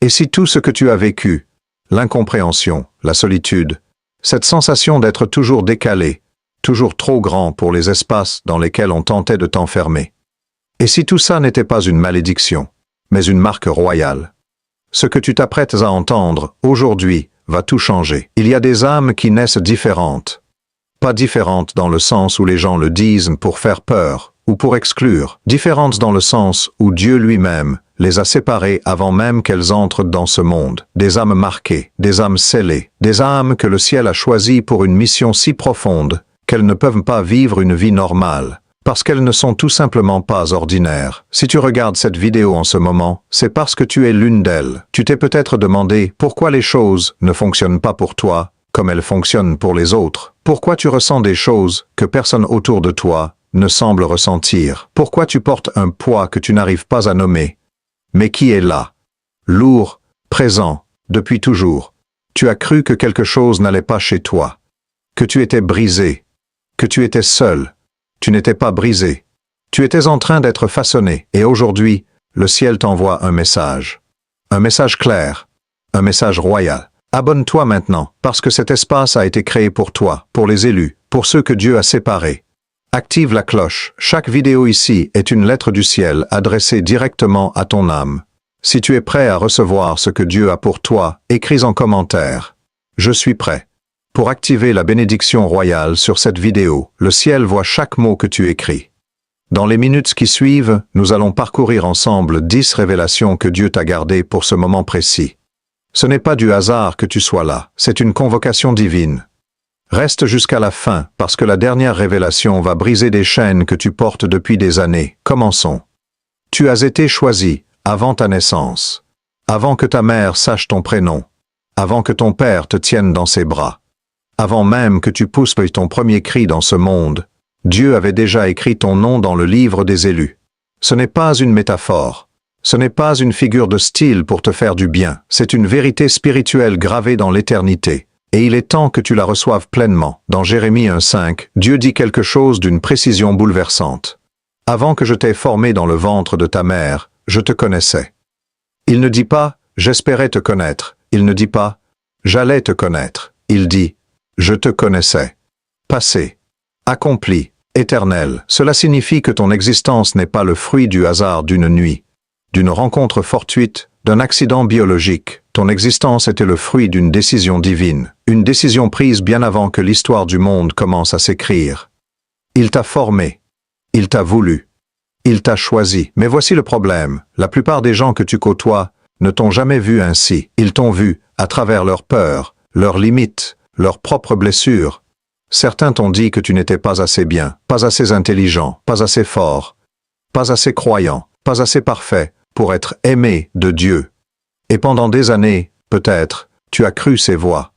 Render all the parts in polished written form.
Et si tout ce que tu as vécu, l'incompréhension, la solitude, cette sensation d'être toujours décalé, toujours trop grand pour les espaces dans lesquels on tentait de t'enfermer. Et si tout ça n'était pas une malédiction, mais une marque royale? Ce que tu t'apprêtes à entendre, aujourd'hui, va tout changer. Il y a des âmes qui naissent différentes. Pas différentes dans le sens où les gens le disent pour faire peur, ou pour exclure. Différentes dans le sens où Dieu lui-même les a séparées avant même qu'elles entrent dans ce monde. Des âmes marquées, des âmes scellées, des âmes que le ciel a choisies pour une mission si profonde qu'elles ne peuvent pas vivre une vie normale, parce qu'elles ne sont tout simplement pas ordinaires. Si tu regardes cette vidéo en ce moment, c'est parce que tu es l'une d'elles. Tu t'es peut-être demandé pourquoi les choses ne fonctionnent pas pour toi comme elles fonctionnent pour les autres. Pourquoi tu ressens des choses que personne autour de toi ne semble ressentir. Pourquoi tu portes un poids que tu n'arrives pas à nommer, mais qui est là, lourd, présent, depuis toujours. Tu as cru que quelque chose n'allait pas chez toi, que tu étais brisé, que tu étais seul. Tu n'étais pas brisé. Tu étais en train d'être façonné, et aujourd'hui, le ciel t'envoie un message. Un message clair, un message royal. Abonne-toi maintenant, parce que cet espace a été créé pour toi, pour les élus, pour ceux que Dieu a séparés. Active la cloche. Chaque vidéo ici est une lettre du ciel adressée directement à ton âme. Si tu es prêt à recevoir ce que Dieu a pour toi, écris en commentaire. Je suis prêt. Pour activer la bénédiction royale sur cette vidéo, le ciel voit chaque mot que tu écris. Dans les minutes qui suivent, nous allons parcourir ensemble 10 révélations que Dieu t'a gardées pour ce moment précis. Ce n'est pas du hasard que tu sois là, c'est une convocation divine. Reste jusqu'à la fin, parce que la dernière révélation va briser des chaînes que tu portes depuis des années. Commençons. Tu as été choisi avant ta naissance, avant que ta mère sache ton prénom, avant que ton père te tienne dans ses bras, avant même que tu pousses ton premier cri dans ce monde. Dieu avait déjà écrit ton nom dans le livre des élus. Ce n'est pas une métaphore. Ce n'est pas une figure de style pour te faire du bien. C'est une vérité spirituelle gravée dans l'éternité. Et il est temps que tu la reçoives pleinement. Dans Jérémie 1,5, Dieu dit quelque chose d'une précision bouleversante. « Avant que je t'ai formé dans le ventre de ta mère, je te connaissais. » Il ne dit pas « j'espérais te connaître ». Il ne dit pas « j'allais te connaître ». Il dit « je te connaissais ». Passé, accompli, éternel. Cela signifie que ton existence n'est pas le fruit du hasard d'une nuit, d'une rencontre fortuite, d'un accident biologique. Ton existence était le fruit d'une décision divine, une décision prise bien avant que l'histoire du monde commence à s'écrire. Il t'a formé, il t'a voulu, il t'a choisi. Mais voici le problème, la plupart des gens que tu côtoies ne t'ont jamais vu ainsi. Ils t'ont vu à travers leurs peurs, leurs limites, leurs propres blessures. Certains t'ont dit que tu n'étais pas assez bien, pas assez intelligent, pas assez fort, pas assez croyant, pas assez parfait pour être aimé de Dieu. Et pendant des années, peut-être, tu as cru ces voix.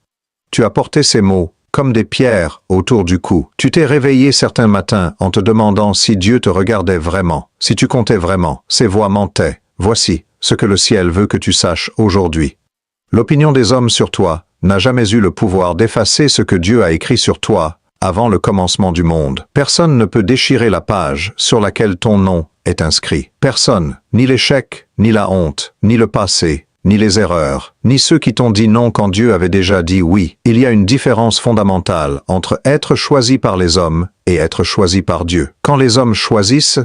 Tu as porté ces mots comme des pierres autour du cou. Tu t'es réveillé certains matins en te demandant si Dieu te regardait vraiment, si tu comptais vraiment. Ces voix mentaient. Voici ce que le ciel veut que tu saches aujourd'hui. L'opinion des hommes sur toi n'a jamais eu le pouvoir d'effacer ce que Dieu a écrit sur toi avant le commencement du monde. Personne ne peut déchirer la page sur laquelle ton nom est inscrit. Personne, ni l'échec, ni la honte, ni le passé, ni les erreurs, ni ceux qui t'ont dit non quand Dieu avait déjà dit oui. Il y a une différence fondamentale entre être choisi par les hommes et être choisi par Dieu. Quand les hommes choisissent,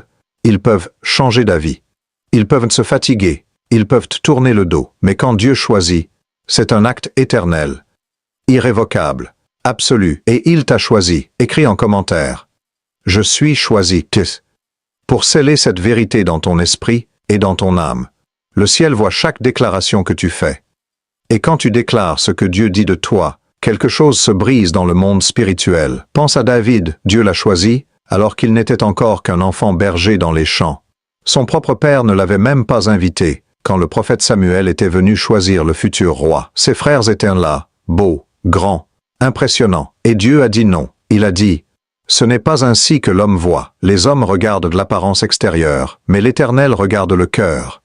ils peuvent changer d'avis. Ils peuvent se fatiguer, ils peuvent tourner le dos. Mais quand Dieu choisit, c'est un acte éternel, irrévocable, absolu. Et il t'a choisi. Écris en commentaire. Je suis choisi. Pour sceller cette vérité dans ton esprit et dans ton âme. Le ciel voit chaque déclaration que tu fais. Et quand tu déclares ce que Dieu dit de toi, quelque chose se brise dans le monde spirituel. Pense à David, Dieu l'a choisi, alors qu'il n'était encore qu'un enfant berger dans les champs. Son propre père ne l'avait même pas invité, quand le prophète Samuel était venu choisir le futur roi. Ses frères étaient là, beaux, grands, impressionnants. Et Dieu a dit non. Il a dit, « Ce n'est pas ainsi que l'homme voit. Les hommes regardent l'apparence extérieure, mais l'Éternel regarde le cœur. »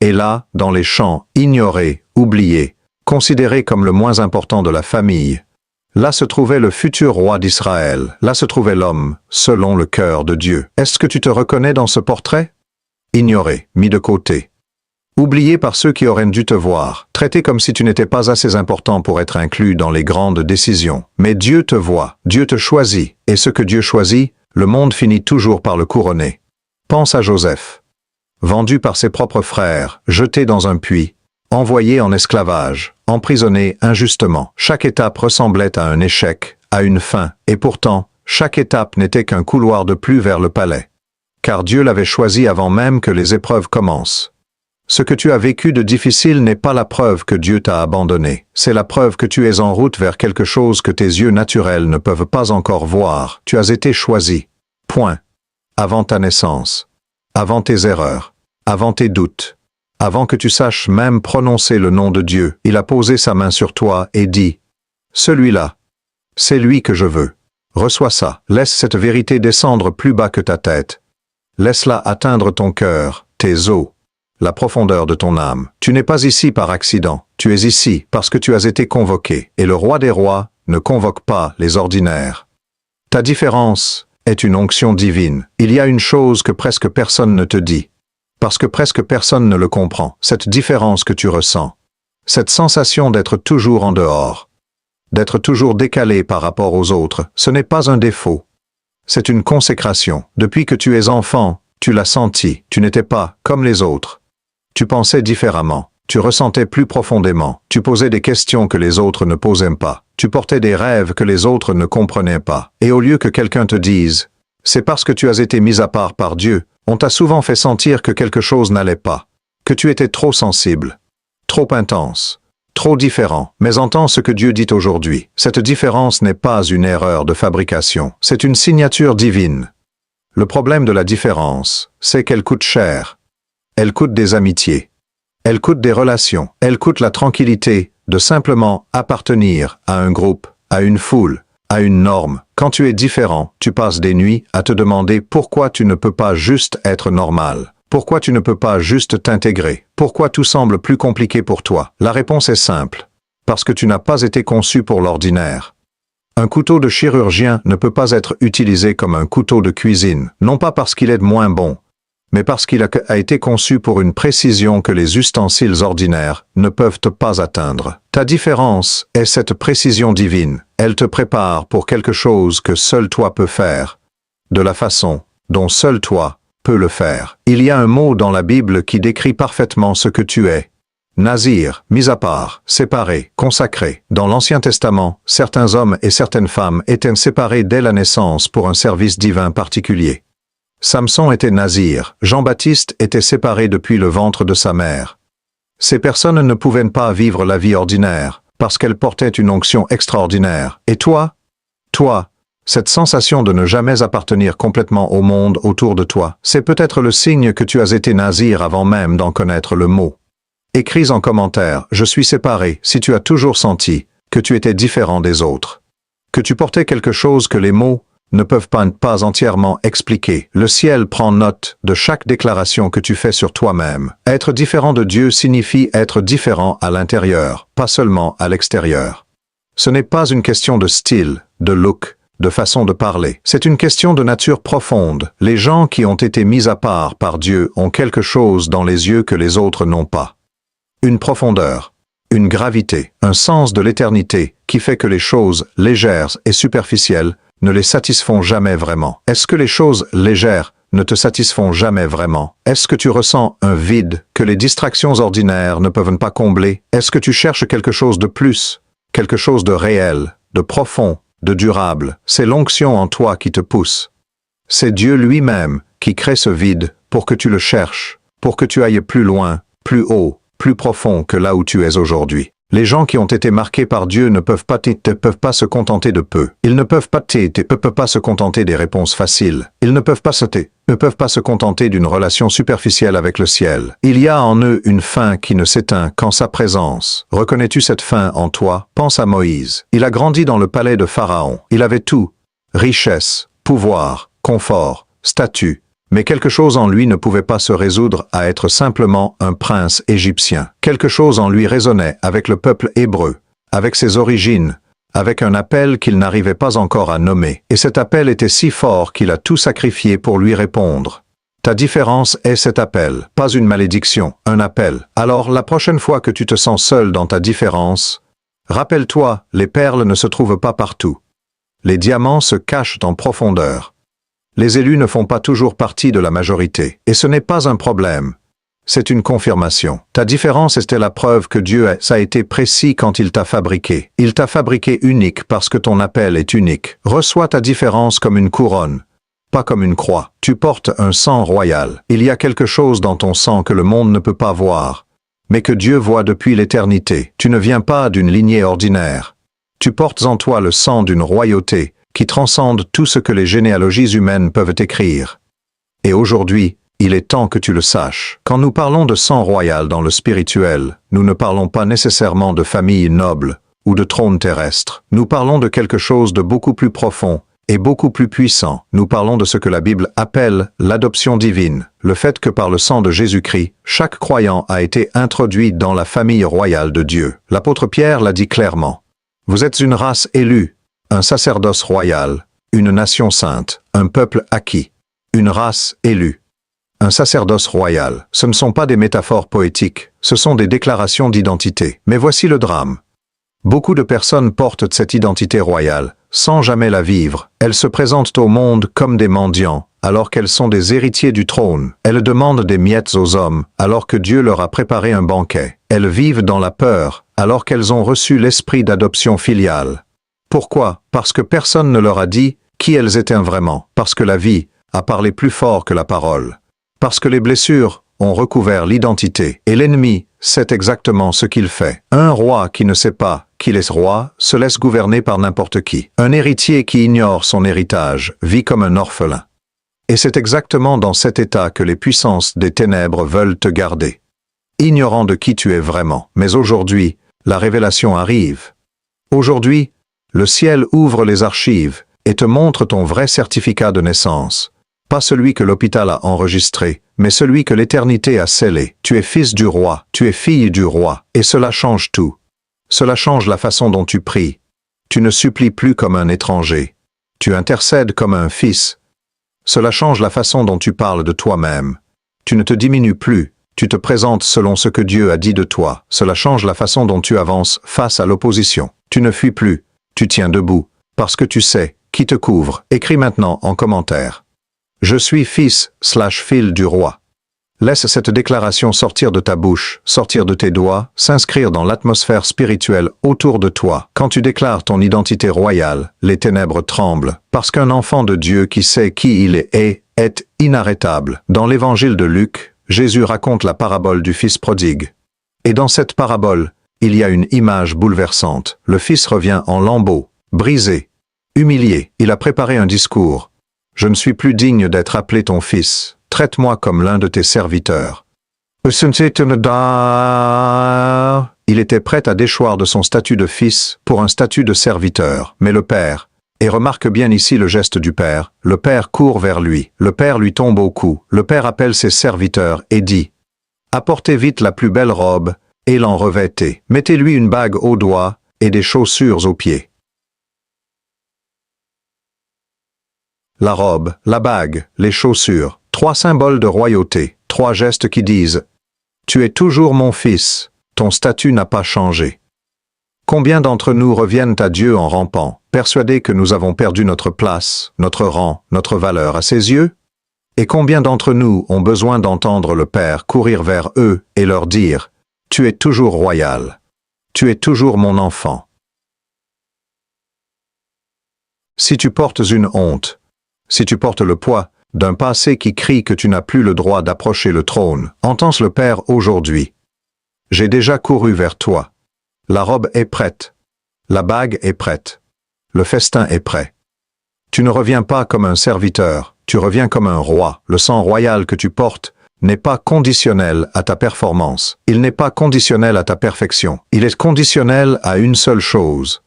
Et là, dans les champs, ignoré, oublié, considéré comme le moins important de la famille, là se trouvait le futur roi d'Israël, là se trouvait l'homme, selon le cœur de Dieu. Est-ce que tu te reconnais dans ce portrait? ignoré, mis de côté. Oublié par ceux qui auraient dû te voir, traité comme si tu n'étais pas assez important pour être inclus dans les grandes décisions. Mais Dieu te voit, Dieu te choisit, et ce que Dieu choisit, le monde finit toujours par le couronner. Pense à Joseph. Vendu par ses propres frères, jeté dans un puits, envoyé en esclavage, emprisonné injustement. Chaque étape ressemblait à un échec, à une fin, et pourtant, chaque étape n'était qu'un couloir de plus vers le palais. Car Dieu l'avait choisi avant même que les épreuves commencent. Ce que tu as vécu de difficile n'est pas la preuve que Dieu t'a abandonné, c'est la preuve que tu es en route vers quelque chose que tes yeux naturels ne peuvent pas encore voir. Tu as été choisi. Point. Avant ta naissance. Avant tes erreurs. Avant tes doutes. Avant que tu saches même prononcer le nom de Dieu, il a posé sa main sur toi et dit « Celui-là, c'est lui que je veux. Reçois ça. Laisse cette vérité descendre plus bas que ta tête. Laisse-la atteindre ton cœur, tes os. La profondeur de ton âme. Tu n'es pas ici par accident, tu es ici parce que tu as été convoqué, et le roi des rois ne convoque pas les ordinaires. Ta différence est une onction divine. Il y a une chose que presque personne ne te dit, parce que presque personne ne le comprend, cette différence que tu ressens, cette sensation d'être toujours en dehors, d'être toujours décalé par rapport aux autres, ce n'est pas un défaut. C'est une consécration. Depuis que tu es enfant, tu l'as senti, tu n'étais pas comme les autres. Tu pensais différemment, tu ressentais plus profondément, tu posais des questions que les autres ne posaient pas, tu portais des rêves que les autres ne comprenaient pas, et au lieu que quelqu'un te dise « c'est parce que tu as été mis à part par Dieu », on t'a souvent fait sentir que quelque chose n'allait pas, que tu étais trop sensible, trop intense, trop différent. Mais entends ce que Dieu dit aujourd'hui, cette différence n'est pas une erreur de fabrication, c'est une signature divine. Le problème de la différence, c'est qu'elle coûte cher. Elle coûte des amitiés. Elle coûte des relations. Elle coûte la tranquillité de simplement appartenir à un groupe, à une foule, à une norme. Quand tu es différent, tu passes des nuits à te demander pourquoi tu ne peux pas juste être normal. Pourquoi tu ne peux pas juste t'intégrer? Pourquoi tout semble plus compliqué pour toi? La réponse est simple. Parce que tu n'as pas été conçu pour l'ordinaire. Un couteau de chirurgien ne peut pas être utilisé comme un couteau de cuisine, non pas parce qu'il est moins bon, mais parce qu'il a été conçu pour une précision que les ustensiles ordinaires ne peuvent pas atteindre. Ta différence est cette précision divine. Elle te prépare pour quelque chose que seul toi peux faire, de la façon dont seul toi peux le faire. Il y a un mot dans la Bible qui décrit parfaitement ce que tu es. Nazir, mis à part, séparé, consacré. Dans l'Ancien Testament, certains hommes et certaines femmes étaient séparés dès la naissance pour un service divin particulier. Samson était nazir, Jean-Baptiste était séparé depuis le ventre de sa mère. Ces personnes ne pouvaient pas vivre la vie ordinaire, parce qu'elles portaient une onction extraordinaire. Et toi, cette sensation de ne jamais appartenir complètement au monde autour de toi, c'est peut-être le signe que tu as été nazir avant même d'en connaître le mot. Écris en commentaire « Je suis séparé » si tu as toujours senti que tu étais différent des autres, que tu portais quelque chose que les mots ne peuvent pas entièrement expliquer. Le ciel prend note de chaque déclaration que tu fais sur toi-même. Être différent de Dieu signifie être différent à l'intérieur, pas seulement à l'extérieur. Ce n'est pas une question de style, de look, de façon de parler. C'est une question de nature profonde. Les gens qui ont été mis à part par Dieu ont quelque chose dans les yeux que les autres n'ont pas. Une profondeur, une gravité, un sens de l'éternité qui fait que les choses légères et superficielles ne les satisfont jamais vraiment. Est-ce que les choses légères ne te satisfont jamais vraiment? Est-ce que tu ressens un vide que les distractions ordinaires ne peuvent pas combler? Est-ce que tu cherches quelque chose de plus, quelque chose de réel, de profond, de durable? C'est l'onction en toi qui te pousse. C'est Dieu lui-même qui crée ce vide pour que tu le cherches, pour que tu ailles plus loin, plus haut, plus profond que là où tu es aujourd'hui. Les gens qui ont été marqués par Dieu ne peuvent pas se contenter de peu. Ils ne peuvent pas se contenter des réponses faciles. Ils ne peuvent pas se contenter d'une relation superficielle avec le ciel. Il y a en eux une faim qui ne s'éteint qu'en sa présence. Reconnais-tu cette faim en toi? Pense à Moïse. Il a grandi dans le palais de Pharaon. Il avait tout. Richesse, pouvoir, confort, statut. Mais quelque chose en lui ne pouvait pas se résoudre à être simplement un prince égyptien. Quelque chose en lui résonnait avec le peuple hébreu, avec ses origines, avec un appel qu'il n'arrivait pas encore à nommer. Et cet appel était si fort qu'il a tout sacrifié pour lui répondre. Ta différence est cet appel, pas une malédiction, un appel. Alors, la prochaine fois que tu te sens seul dans ta différence, rappelle-toi, les perles ne se trouvent pas partout. Les diamants se cachent en profondeur. Les élus ne font pas toujours partie de la majorité, et ce n'est pas un problème. C'est une confirmation. Ta différence était la preuve que Dieu a été précis quand il t'a fabriqué. Il t'a fabriqué unique parce que ton appel est unique. Reçois ta différence comme une couronne, pas comme une croix. Tu portes un sang royal. Il y a quelque chose dans ton sang que le monde ne peut pas voir, mais que Dieu voit depuis l'éternité. Tu ne viens pas d'une lignée ordinaire. Tu portes en toi le sang d'une royauté qui transcende tout ce que les généalogies humaines peuvent écrire. Et aujourd'hui, il est temps que tu le saches. Quand nous parlons de sang royal dans le spirituel, nous ne parlons pas nécessairement de famille noble ou de trône terrestre. Nous parlons de quelque chose de beaucoup plus profond et beaucoup plus puissant. Nous parlons de ce que la Bible appelle l'adoption divine, le fait que par le sang de Jésus-Christ, chaque croyant a été introduit dans la famille royale de Dieu. L'apôtre Pierre l'a dit clairement. Vous êtes une race élue, un sacerdoce royal, une nation sainte, un peuple acquis, une race élue. Un sacerdoce royal, ce ne sont pas des métaphores poétiques, ce sont des déclarations d'identité. Mais voici le drame. Beaucoup de personnes portent cette identité royale, sans jamais la vivre. Elles se présentent au monde comme des mendiants, alors qu'elles sont des héritiers du trône. Elles demandent des miettes aux hommes, alors que Dieu leur a préparé un banquet. Elles vivent dans la peur, alors qu'elles ont reçu l'esprit d'adoption filiale. Pourquoi? Parce que personne ne leur a dit qui elles étaient vraiment. Parce que la vie a parlé plus fort que la parole. Parce que les blessures ont recouvert l'identité, et l'ennemi sait exactement ce qu'il fait. Un roi qui ne sait pas qu'il est roi se laisse gouverner par n'importe qui. Un héritier qui ignore son héritage vit comme un orphelin. Et c'est exactement dans cet état que les puissances des ténèbres veulent te garder, ignorant de qui tu es vraiment. Mais aujourd'hui, la révélation arrive. Aujourd'hui, le ciel ouvre les archives et te montre ton vrai certificat de naissance. Pas celui que l'hôpital a enregistré, mais celui que l'éternité a scellé. Tu es fils du roi, tu es fille du roi, et cela change tout. Cela change la façon dont tu pries. Tu ne supplies plus comme un étranger. Tu intercèdes comme un fils. Cela change la façon dont tu parles de toi-même. Tu ne te diminues plus, tu te présentes selon ce que Dieu a dit de toi. Cela change la façon dont tu avances face à l'opposition. Tu ne fuis plus, tu tiens debout, parce que tu sais qui te couvre. Écris maintenant en commentaire. Je suis fils/fille du roi. Laisse cette déclaration sortir de ta bouche, sortir de tes doigts, s'inscrire dans l'atmosphère spirituelle autour de toi. Quand tu déclares ton identité royale, les ténèbres tremblent, parce qu'un enfant de Dieu qui sait qui il est inarrêtable. Dans l'évangile de Luc, Jésus raconte la parabole du fils prodigue. Et dans cette parabole, il y a une image bouleversante. Le fils revient en lambeaux, brisé, humilié. Il a préparé un discours. Je ne suis plus digne d'être appelé ton fils. Traite-moi comme l'un de tes serviteurs. Il était prêt à déchoir de son statut de fils pour un statut de serviteur. Mais le père, et remarque bien ici le geste du père, le père court vers lui, le père lui tombe au cou, le père appelle ses serviteurs et dit « Apportez vite la plus belle robe et l'en revêtez. Mettez-lui une bague au doigt et des chaussures aux pieds. » La robe, la bague, les chaussures, 3 symboles de royauté, 3 gestes qui disent « Tu es toujours mon fils, ton statut n'a pas changé. » Combien d'entre nous reviennent à Dieu en rampant, persuadés que nous avons perdu notre place, notre rang, notre valeur à ses yeux? Et combien d'entre nous ont besoin d'entendre le Père courir vers eux et leur dire « Tu es toujours royal, tu es toujours mon enfant. » Si tu portes une honte, si tu portes le poids d'un passé qui crie que tu n'as plus le droit d'approcher le trône, entends le Père aujourd'hui. J'ai déjà couru vers toi. La robe est prête. La bague est prête. Le festin est prêt. Tu ne reviens pas comme un serviteur, tu reviens comme un roi. Le sang royal que tu portes n'est pas conditionnel à ta performance. Il n'est pas conditionnel à ta perfection. Il est conditionnel à une seule chose.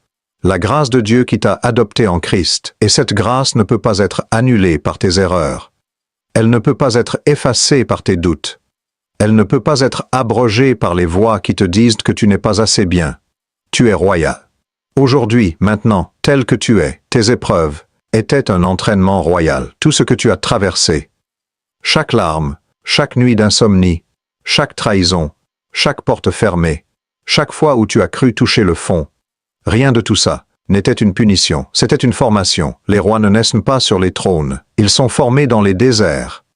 La grâce de Dieu qui t'a adopté en Christ, et cette grâce ne peut pas être annulée par tes erreurs. Elle ne peut pas être effacée par tes doutes. Elle ne peut pas être abrogée par les voix qui te disent que tu n'es pas assez bien. Tu es royal. Aujourd'hui, maintenant, tel que tu es, tes épreuves étaient un entraînement royal. Tout ce que tu as traversé, Chaque larme, chaque nuit d'insomnie, chaque trahison, chaque porte fermée, chaque fois où tu as cru toucher le fond. Rien de tout ça n'était une punition, c'était une formation. Les rois ne naissent pas sur les trônes, ils sont formés dans les déserts.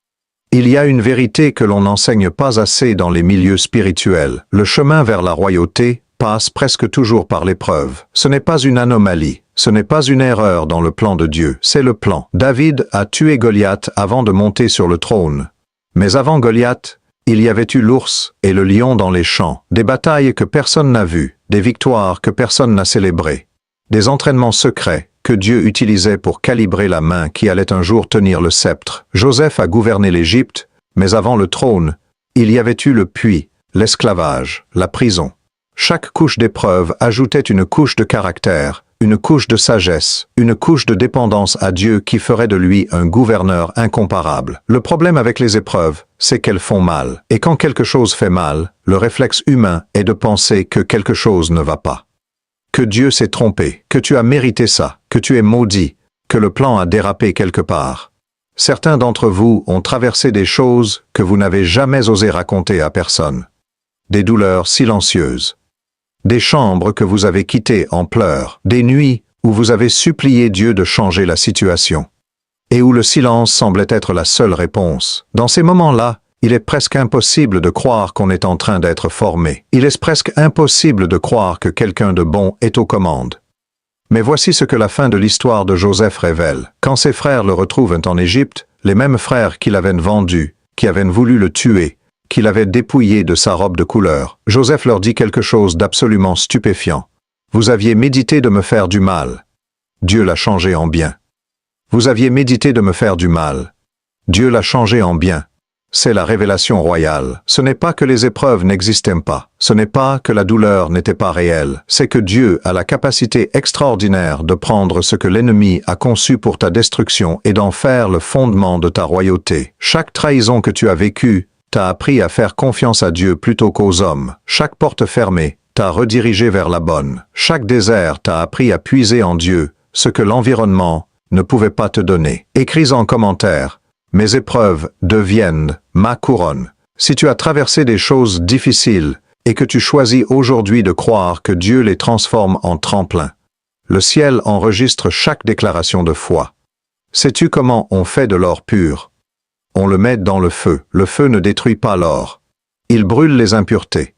Il y a une vérité que l'on n'enseigne pas assez dans les milieux spirituels. Le chemin vers la royauté passe presque toujours par l'épreuve. Ce n'est pas une anomalie, ce n'est pas une erreur dans le plan de Dieu, c'est le plan. David a tué Goliath avant de monter sur le trône. Mais avant Goliath, il y avait eu l'ours et le lion dans les champs, des batailles que personne n'a vues, des victoires que personne n'a célébrées, des entraînements secrets que Dieu utilisait pour calibrer la main qui allait un jour tenir le sceptre. Joseph a gouverné l'Égypte, mais avant le trône, il y avait eu le puits, l'esclavage, la prison. Chaque couche d'épreuve ajoutait une couche de caractère, une couche de sagesse, une couche de dépendance à Dieu qui ferait de lui un gouverneur incomparable. Le problème avec les épreuves, c'est qu'elles font mal. Et quand quelque chose fait mal, le réflexe humain est de penser que quelque chose ne va pas. Que Dieu s'est trompé, que tu as mérité ça, que tu es maudit, que le plan a dérapé quelque part. Certains d'entre vous ont traversé des choses que vous n'avez jamais osé raconter à personne. Des douleurs silencieuses. Des chambres que vous avez quittées en pleurs, des nuits où vous avez supplié Dieu de changer la situation, et où le silence semblait être la seule réponse. Dans ces moments-là, il est presque impossible de croire qu'on est en train d'être formé. Il est presque impossible de croire que quelqu'un de bon est aux commandes. Mais voici ce que la fin de l'histoire de Joseph révèle. Quand ses frères le retrouvent en Égypte, les mêmes frères qui l'avaient vendu, qui avaient voulu le tuer, qui l'avaient dépouillé de sa robe de couleur, Joseph leur dit quelque chose d'absolument stupéfiant. « Vous aviez médité de me faire du mal. Dieu l'a changé en bien. Vous aviez médité de me faire du mal. Dieu l'a changé en bien. » C'est la révélation royale. Ce n'est pas que les épreuves n'existaient pas. Ce n'est pas que la douleur n'était pas réelle. C'est que Dieu a la capacité extraordinaire de prendre ce que l'ennemi a conçu pour ta destruction et d'en faire le fondement de ta royauté. Chaque trahison que tu as vécue t'a appris à faire confiance à Dieu plutôt qu'aux hommes. Chaque porte fermée t'a redirigé vers la bonne. Chaque désert t'a appris à puiser en Dieu ce que l'environnement ne pouvait pas te donner. Écris en commentaire. Mes épreuves deviennent ma couronne. Si tu as traversé des choses difficiles et que tu choisis aujourd'hui de croire que Dieu les transforme en tremplin, le ciel enregistre chaque déclaration de foi. Sais-tu comment on fait de l'or pur? On le met dans le feu. Le feu ne détruit pas l'or. Il brûle les impuretés.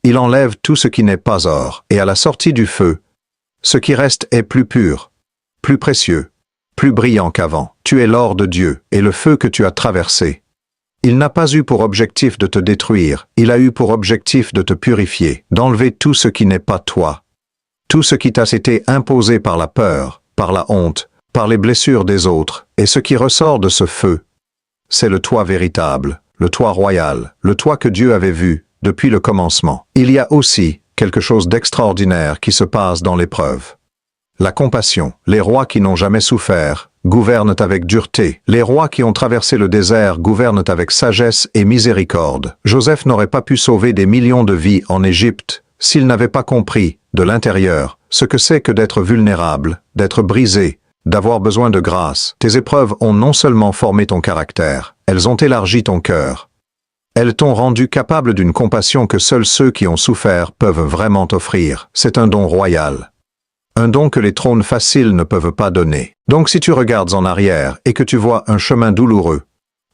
Il enlève tout ce qui n'est pas or. Et à la sortie du feu, ce qui reste est plus pur, plus précieux, plus brillant qu'avant. Tu es l'or de Dieu, et le feu que tu as traversé. Il n'a pas eu pour objectif de te détruire, il a eu pour objectif de te purifier, d'enlever tout ce qui n'est pas toi. Tout ce qui t'a été imposé par la peur, par la honte, par les blessures des autres, et ce qui ressort de ce feu, c'est le toi véritable, le toi royal, le toi que Dieu avait vu depuis le commencement. Il y a aussi quelque chose d'extraordinaire qui se passe dans l'épreuve. La compassion. Les rois qui n'ont jamais souffert gouvernent avec dureté. Les rois qui ont traversé le désert gouvernent avec sagesse et miséricorde. Joseph n'aurait pas pu sauver des millions de vies en Égypte s'il n'avait pas compris, de l'intérieur, ce que c'est que d'être vulnérable, d'être brisé, d'avoir besoin de grâce. Tes épreuves ont non seulement formé ton caractère, elles ont élargi ton cœur. Elles t'ont rendu capable d'une compassion que seuls ceux qui ont souffert peuvent vraiment offrir. C'est un don royal. Un don que les trônes faciles ne peuvent pas donner. Donc si tu regardes en arrière et que tu vois un chemin douloureux,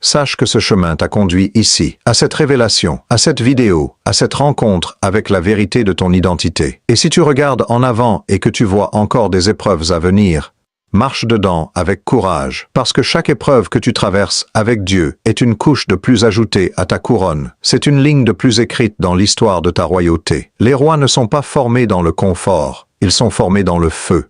sache que ce chemin t'a conduit ici, à cette révélation, à cette vidéo, à cette rencontre avec la vérité de ton identité. Et si tu regardes en avant et que tu vois encore des épreuves à venir, marche dedans avec courage, parce que chaque épreuve que tu traverses avec Dieu est une couche de plus ajoutée à ta couronne. C'est une ligne de plus écrite dans l'histoire de ta royauté. Les rois ne sont pas formés dans le confort. Ils sont formés dans le feu.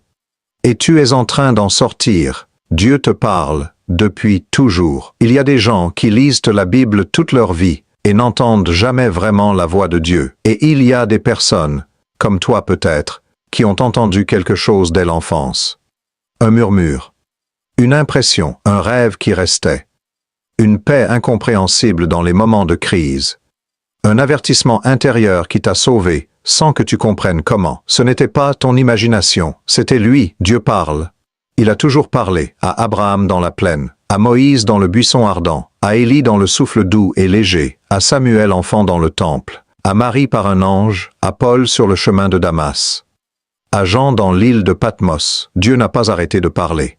Et tu es en train d'en sortir. Dieu te parle depuis toujours. Il y a des gens qui lisent la Bible toute leur vie et n'entendent jamais vraiment la voix de Dieu. Et il y a des personnes, comme toi peut-être, qui ont entendu quelque chose dès l'enfance. Un murmure, une impression, un rêve qui restait, une paix incompréhensible dans les moments de crise, un avertissement intérieur qui t'a sauvé, sans que tu comprennes comment. Ce n'était pas ton imagination, c'était lui. Dieu parle. Il a toujours parlé, à Abraham dans la plaine, à Moïse dans le buisson ardent, à Élie dans le souffle doux et léger, à Samuel enfant dans le temple, à Marie par un ange, à Paul sur le chemin de Damas, à Jean dans l'île de Patmos. Dieu n'a pas arrêté de parler.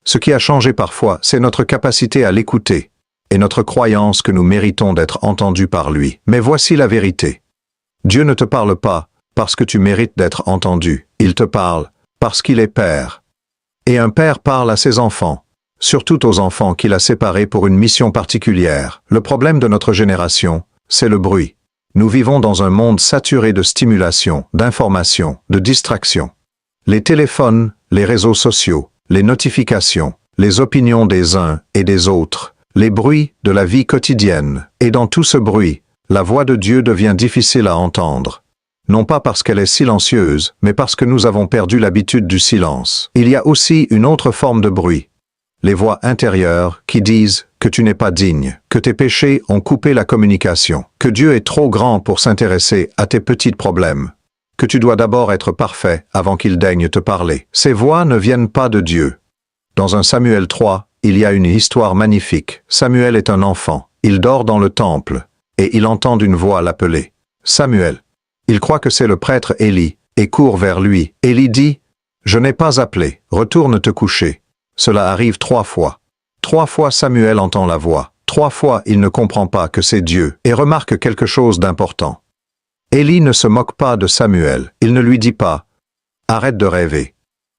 Ce qui a changé parfois, c'est notre capacité à l'écouter, et notre croyance que nous méritons d'être entendus par lui. Mais voici la vérité. Dieu ne te parle pas parce que tu mérites d'être entendu. Il te parle parce qu'il est Père. Et un père parle à ses enfants, surtout aux enfants qu'il a séparés pour une mission particulière. Le problème de notre génération, c'est le bruit. Nous vivons dans un monde saturé de stimulation, d'information, de distraction. Les téléphones, les réseaux sociaux, les notifications, les opinions des uns et des autres, les bruits de la vie quotidienne. Et dans tout ce bruit, la voix de Dieu devient difficile à entendre. Non pas parce qu'elle est silencieuse, mais parce que nous avons perdu l'habitude du silence. Il y a aussi une autre forme de bruit. Les voix intérieures qui disent que tu n'es pas digne, que tes péchés ont coupé la communication, que Dieu est trop grand pour s'intéresser à tes petits problèmes, que tu dois d'abord être parfait avant qu'il daigne te parler. Ces voix ne viennent pas de Dieu. Dans 1 Samuel 3, il y a une histoire magnifique. Samuel est un enfant, il dort dans le temple, et il entend une voix l'appeler. Samuel. Il croit que c'est le prêtre Élie, et court vers lui. Élie dit, « Je n'ai pas appelé, retourne te coucher. » Cela arrive 3 fois. 3 fois Samuel entend la voix. 3 fois il ne comprend pas que c'est Dieu, et remarque quelque chose d'important. Élie ne se moque pas de Samuel. Il ne lui dit pas, « Arrête de rêver. »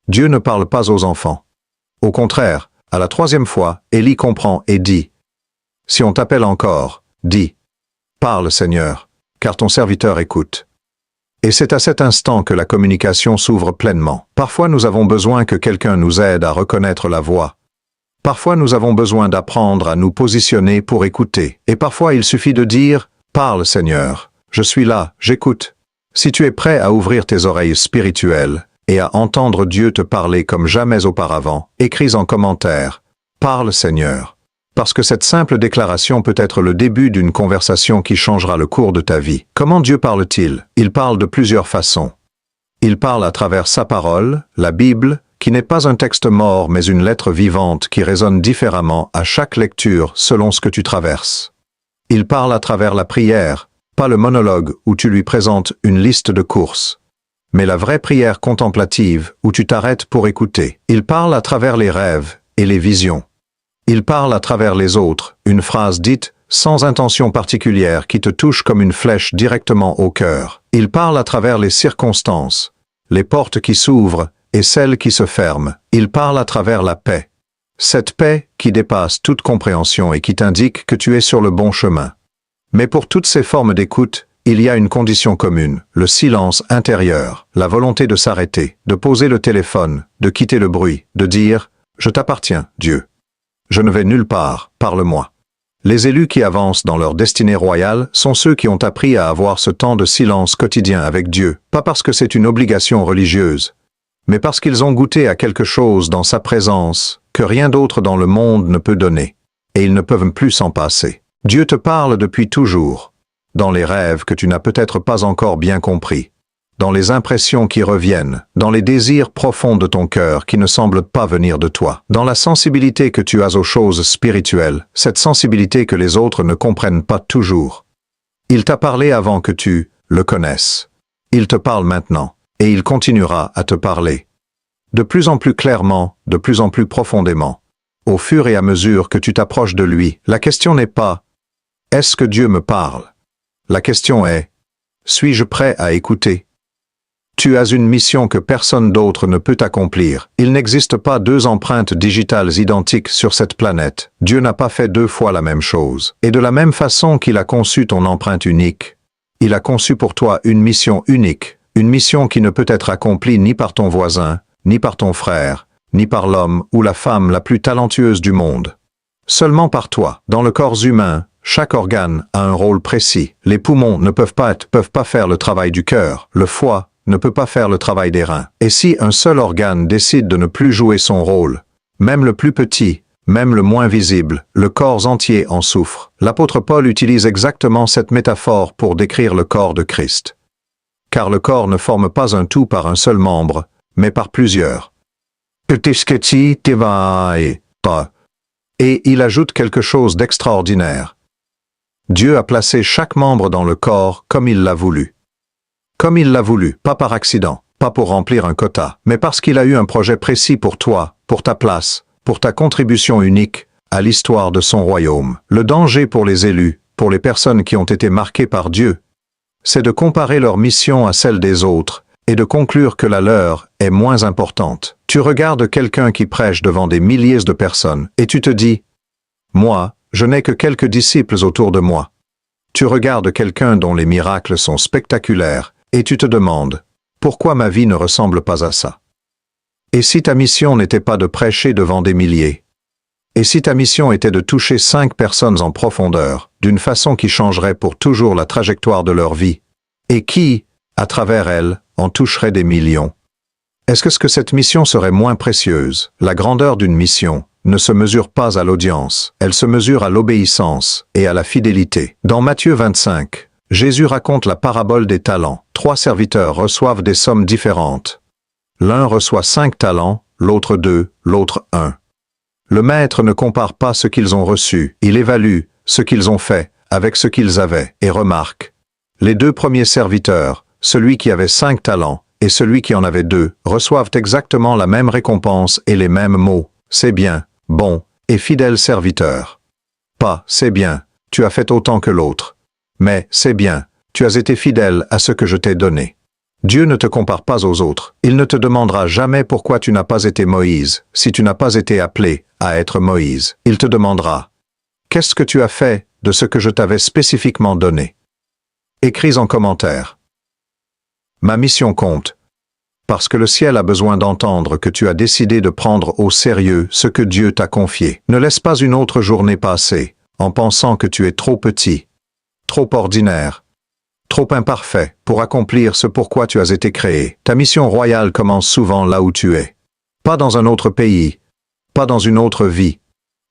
Dieu ne parle pas aux enfants. Au contraire, à la 3e fois, Élie comprend et dit, « Si on t'appelle encore, dis, « Parle Seigneur, car ton serviteur écoute. » Et c'est à cet instant que la communication s'ouvre pleinement. Parfois nous avons besoin que quelqu'un nous aide à reconnaître la voix. Parfois nous avons besoin d'apprendre à nous positionner pour écouter. Et parfois il suffit de dire « Parle Seigneur, je suis là, j'écoute ». Si tu es prêt à ouvrir tes oreilles spirituelles et à entendre Dieu te parler comme jamais auparavant, écris en commentaire « Parle Seigneur ». Parce que cette simple déclaration peut être le début d'une conversation qui changera le cours de ta vie. Comment Dieu parle-t-il? Il parle de plusieurs façons. Il parle à travers sa parole, la Bible, qui n'est pas un texte mort mais une lettre vivante qui résonne différemment à chaque lecture selon ce que tu traverses. Il parle à travers la prière, pas le monologue où tu lui présentes une liste de courses, mais la vraie prière contemplative où tu t'arrêtes pour écouter. Il parle à travers les rêves et les visions. Il parle à travers les autres, une phrase dite sans intention particulière qui te touche comme une flèche directement au cœur. Il parle à travers les circonstances, les portes qui s'ouvrent et celles qui se ferment. Il parle à travers la paix. Cette paix qui dépasse toute compréhension et qui t'indique que tu es sur le bon chemin. Mais pour toutes ces formes d'écoute, il y a une condition commune, le silence intérieur, la volonté de s'arrêter, de poser le téléphone, de quitter le bruit, de dire « Je t'appartiens, Dieu. Je ne vais nulle part, parle-moi. » Les élus qui avancent dans leur destinée royale sont ceux qui ont appris à avoir ce temps de silence quotidien avec Dieu, pas parce que c'est une obligation religieuse, mais parce qu'ils ont goûté à quelque chose dans sa présence que rien d'autre dans le monde ne peut donner, et ils ne peuvent plus s'en passer. Dieu te parle depuis toujours, dans les rêves que tu n'as peut-être pas encore bien compris, dans les impressions qui reviennent, dans les désirs profonds de ton cœur qui ne semblent pas venir de toi, dans la sensibilité que tu as aux choses spirituelles, cette sensibilité que les autres ne comprennent pas toujours. Il t'a parlé avant que tu le connaisses. Il te parle maintenant, et il continuera à te parler. De plus en plus clairement, de plus en plus profondément. Au fur et à mesure que tu t'approches de lui, la question n'est pas « Est-ce que Dieu me parle ?» La question est « Suis-je prêt à écouter ?» Tu as une mission que personne d'autre ne peut accomplir. Il n'existe pas 2 empreintes digitales identiques sur cette planète. Dieu n'a pas fait 2 fois la même chose. Et de la même façon qu'il a conçu ton empreinte unique, il a conçu pour toi une mission unique, une mission qui ne peut être accomplie ni par ton voisin, ni par ton frère, ni par l'homme ou la femme la plus talentueuse du monde. Seulement par toi. Dans le corps humain, chaque organe a un rôle précis. Les poumons ne peuvent pas faire le travail du cœur. Le foie ne peut pas faire le travail des reins. Et si un seul organe décide de ne plus jouer son rôle, même le plus petit, même le moins visible, le corps entier en souffre. L'apôtre Paul utilise exactement cette métaphore pour décrire le corps de Christ. Car le corps ne forme pas un tout par un seul membre, mais par plusieurs. Et il ajoute quelque chose d'extraordinaire. Dieu a placé chaque membre dans le corps comme il l'a voulu. Comme il l'a voulu, pas par accident, pas pour remplir un quota, mais parce qu'il a eu un projet précis pour toi, pour ta place, pour ta contribution unique à l'histoire de son royaume. Le danger pour les élus, pour les personnes qui ont été marquées par Dieu, c'est de comparer leur mission à celle des autres et de conclure que la leur est moins importante. Tu regardes quelqu'un qui prêche devant des milliers de personnes et tu te dis « Moi, je n'ai que quelques disciples autour de moi. » Tu regardes quelqu'un dont les miracles sont spectaculaires et tu te demandes « Pourquoi ma vie ne ressemble pas à ça ?» Et si ta mission n'était pas de prêcher devant des milliers? Et si ta mission était de toucher 5 personnes en profondeur, d'une façon qui changerait pour toujours la trajectoire de leur vie, et qui, à travers elle, en toucherait des millions? Est-ce que cette mission serait moins précieuse? La grandeur d'une mission ne se mesure pas à l'audience, elle se mesure à l'obéissance et à la fidélité. Dans Matthieu 25, Jésus raconte la parabole des talents. 3 serviteurs reçoivent des sommes différentes. L'un reçoit 5 talents, l'autre 2, l'autre 1. Le maître ne compare pas ce qu'ils ont reçu, il évalue ce qu'ils ont fait avec ce qu'ils avaient et remarque. Les 2 premiers serviteurs, celui qui avait 5 talents et celui qui en avait 2, reçoivent exactement la même récompense et les mêmes mots. C'est bien, bon et fidèle serviteur. Pas, c'est bien, tu as fait autant que l'autre. Mais, c'est bien, tu as été fidèle à ce que je t'ai donné. Dieu ne te compare pas aux autres. Il ne te demandera jamais pourquoi tu n'as pas été Moïse, si tu n'as pas été appelé à être Moïse. Il te demandera « Qu'est-ce que tu as fait de ce que je t'avais spécifiquement donné ?» Écris en commentaire. Ma mission compte, parce que le ciel a besoin d'entendre que tu as décidé de prendre au sérieux ce que Dieu t'a confié. Ne laisse pas une autre journée passer en pensant que tu es trop petit, trop ordinaire, trop imparfait pour accomplir ce pourquoi tu as été créé. Ta mission royale commence souvent là où tu es. Pas dans un autre pays, pas dans une autre vie,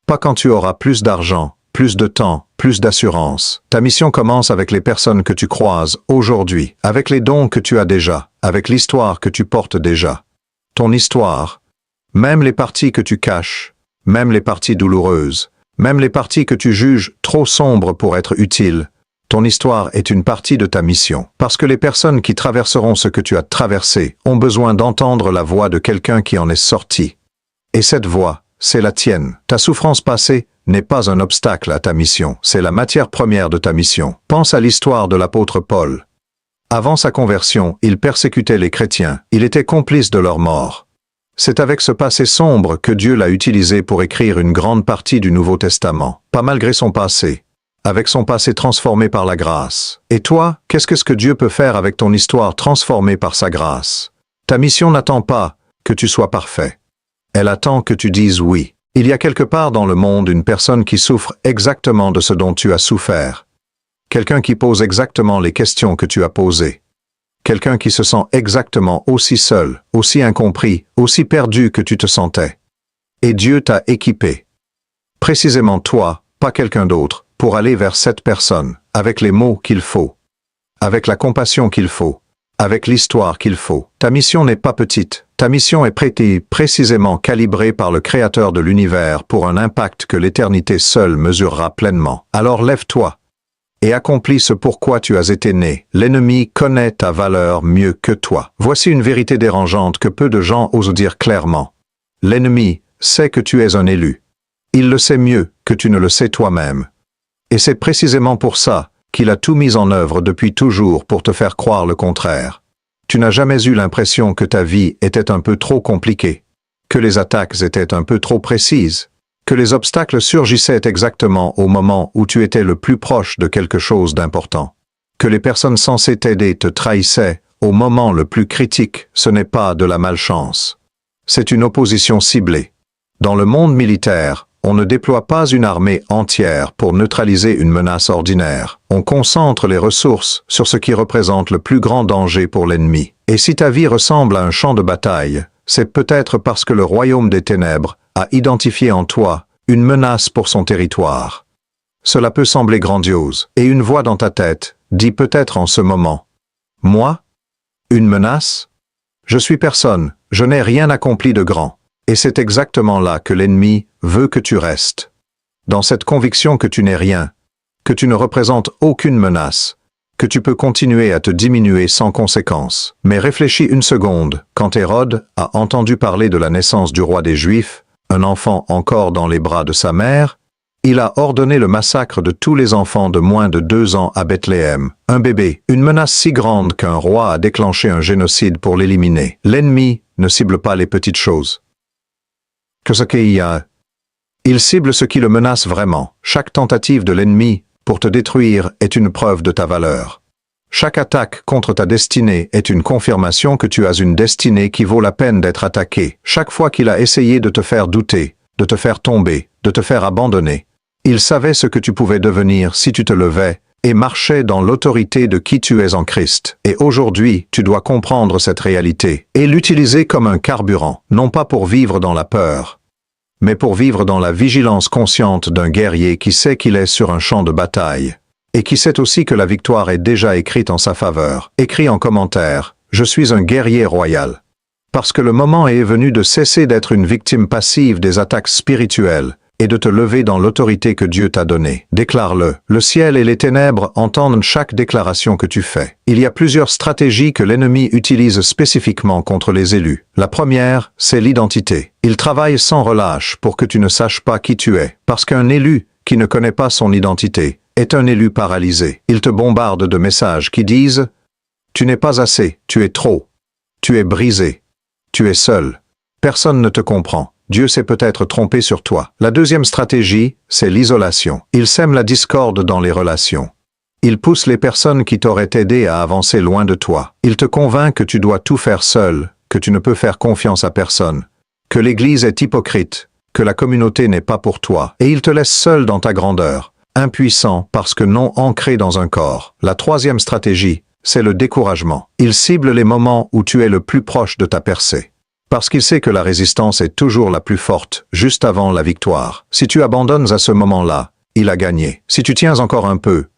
pas quand tu auras plus d'argent, plus de temps, plus d'assurance. Ta mission commence avec les personnes que tu croises aujourd'hui, avec les dons que tu as déjà, avec l'histoire que tu portes déjà. Ton histoire, même les parties que tu caches, même les parties douloureuses, même les parties que tu juges trop sombres pour être utiles, ton histoire est une partie de ta mission. Parce que les personnes qui traverseront ce que tu as traversé ont besoin d'entendre la voix de quelqu'un qui en est sorti. Et cette voix, c'est la tienne. Ta souffrance passée n'est pas un obstacle à ta mission, c'est la matière première de ta mission. Pense à l'histoire de l'apôtre Paul. Avant sa conversion, il persécutait les chrétiens, il était complice de leur mort. C'est avec ce passé sombre que Dieu l'a utilisé pour écrire une grande partie du Nouveau Testament, pas malgré son passé, avec son passé transformé par la grâce. Et toi, qu'est-ce que Dieu peut faire avec ton histoire transformée par sa grâce? Ta mission n'attend pas que tu sois parfait. Elle attend que tu dises oui. Il y a quelque part dans le monde une personne qui souffre exactement de ce dont tu as souffert. Quelqu'un qui pose exactement les questions que tu as posées. Quelqu'un qui se sent exactement aussi seul, aussi incompris, aussi perdu que tu te sentais. Et Dieu t'a équipé. Précisément toi, pas quelqu'un d'autre, pour aller vers cette personne, avec les mots qu'il faut, avec la compassion qu'il faut, avec l'histoire qu'il faut. Ta mission n'est pas petite. Ta mission est précisément calibrée par le Créateur de l'univers pour un impact que l'éternité seule mesurera pleinement. Alors lève-toi et accomplis ce pourquoi tu as été né. L'ennemi connaît ta valeur mieux que toi. Voici une vérité dérangeante que peu de gens osent dire clairement. L'ennemi sait que tu es un élu. Il le sait mieux que tu ne le sais toi-même. Et c'est précisément pour ça qu'il a tout mis en œuvre depuis toujours pour te faire croire le contraire. Tu n'as jamais eu l'impression que ta vie était un peu trop compliquée, que les attaques étaient un peu trop précises, que les obstacles surgissaient exactement au moment où tu étais le plus proche de quelque chose d'important, que les personnes censées t'aider te trahissaient au moment le plus critique. Ce n'est pas de la malchance. C'est une opposition ciblée. Dans le monde militaire, on ne déploie pas une armée entière pour neutraliser une menace ordinaire. On concentre les ressources sur ce qui représente le plus grand danger pour l'ennemi. Et si ta vie ressemble à un champ de bataille, c'est peut-être parce que le royaume des ténèbres a identifié en toi une menace pour son territoire. Cela peut sembler grandiose, et une voix dans ta tête dit peut-être en ce moment « Moi? Une menace? Je suis personne, je n'ai rien accompli de grand. » Et c'est exactement là que l'ennemi veut que tu restes. dans cette conviction que tu n'es rien, que tu ne représentes aucune menace, que tu peux continuer à te diminuer sans conséquence. Mais réfléchis une seconde, quand Hérode a entendu parler de la naissance du roi des Juifs, un enfant encore dans les bras de sa mère, il a ordonné le massacre de tous les enfants de moins de 2 ans à Bethléem. Un bébé, une menace si grande qu'un roi a déclenché un génocide pour l'éliminer. L'ennemi ne cible pas les petites choses. Que ce qu'il y a, il cible ce qui le menace vraiment. Chaque tentative de l'ennemi pour te détruire est une preuve de ta valeur. Chaque attaque contre ta destinée est une confirmation que tu as une destinée qui vaut la peine d'être attaquée. Chaque fois qu'il a essayé de te faire douter, de te faire tomber, de te faire abandonner, il savait ce que tu pouvais devenir si tu te levais et marchais dans l'autorité de qui tu es en Christ. Et aujourd'hui, tu dois comprendre cette réalité et l'utiliser comme un carburant, non pas pour vivre dans la peur, mais pour vivre dans la vigilance consciente d'un guerrier qui sait qu'il est sur un champ de bataille, et qui sait aussi que la victoire est déjà écrite en sa faveur. Écris en commentaire, « Je suis un guerrier royal ». Parce que le moment est venu de cesser d'être une victime passive des attaques spirituelles, et de te lever dans l'autorité que Dieu t'a donnée. Déclare-le. Le ciel et les ténèbres entendent chaque déclaration que tu fais. Il y a plusieurs stratégies que l'ennemi utilise spécifiquement contre les élus. La première, c'est l'identité. Il travaille sans relâche pour que tu ne saches pas qui tu es, parce qu'un élu qui ne connaît pas son identité est un élu paralysé. Il te bombarde de messages qui disent « Tu n'es pas assez, tu es trop, tu es brisé, tu es seul, personne ne te comprend. » Dieu s'est peut-être trompé sur toi. La deuxième stratégie, c'est l'isolation. Il sème la discorde dans les relations. Il pousse les personnes qui t'auraient aidé à avancer loin de toi. Il te convainc que tu dois tout faire seul, que tu ne peux faire confiance à personne, que l'Église est hypocrite, que la communauté n'est pas pour toi, et il te laisse seul dans ta grandeur, impuissant parce que non ancré dans un corps. La troisième stratégie, c'est le découragement. Il cible les moments où tu es le plus proche de ta percée. Parce qu'il sait que la résistance est toujours la plus forte, juste avant la victoire. Si tu abandonnes à ce moment-là, il a gagné. Si tu tiens encore un peu,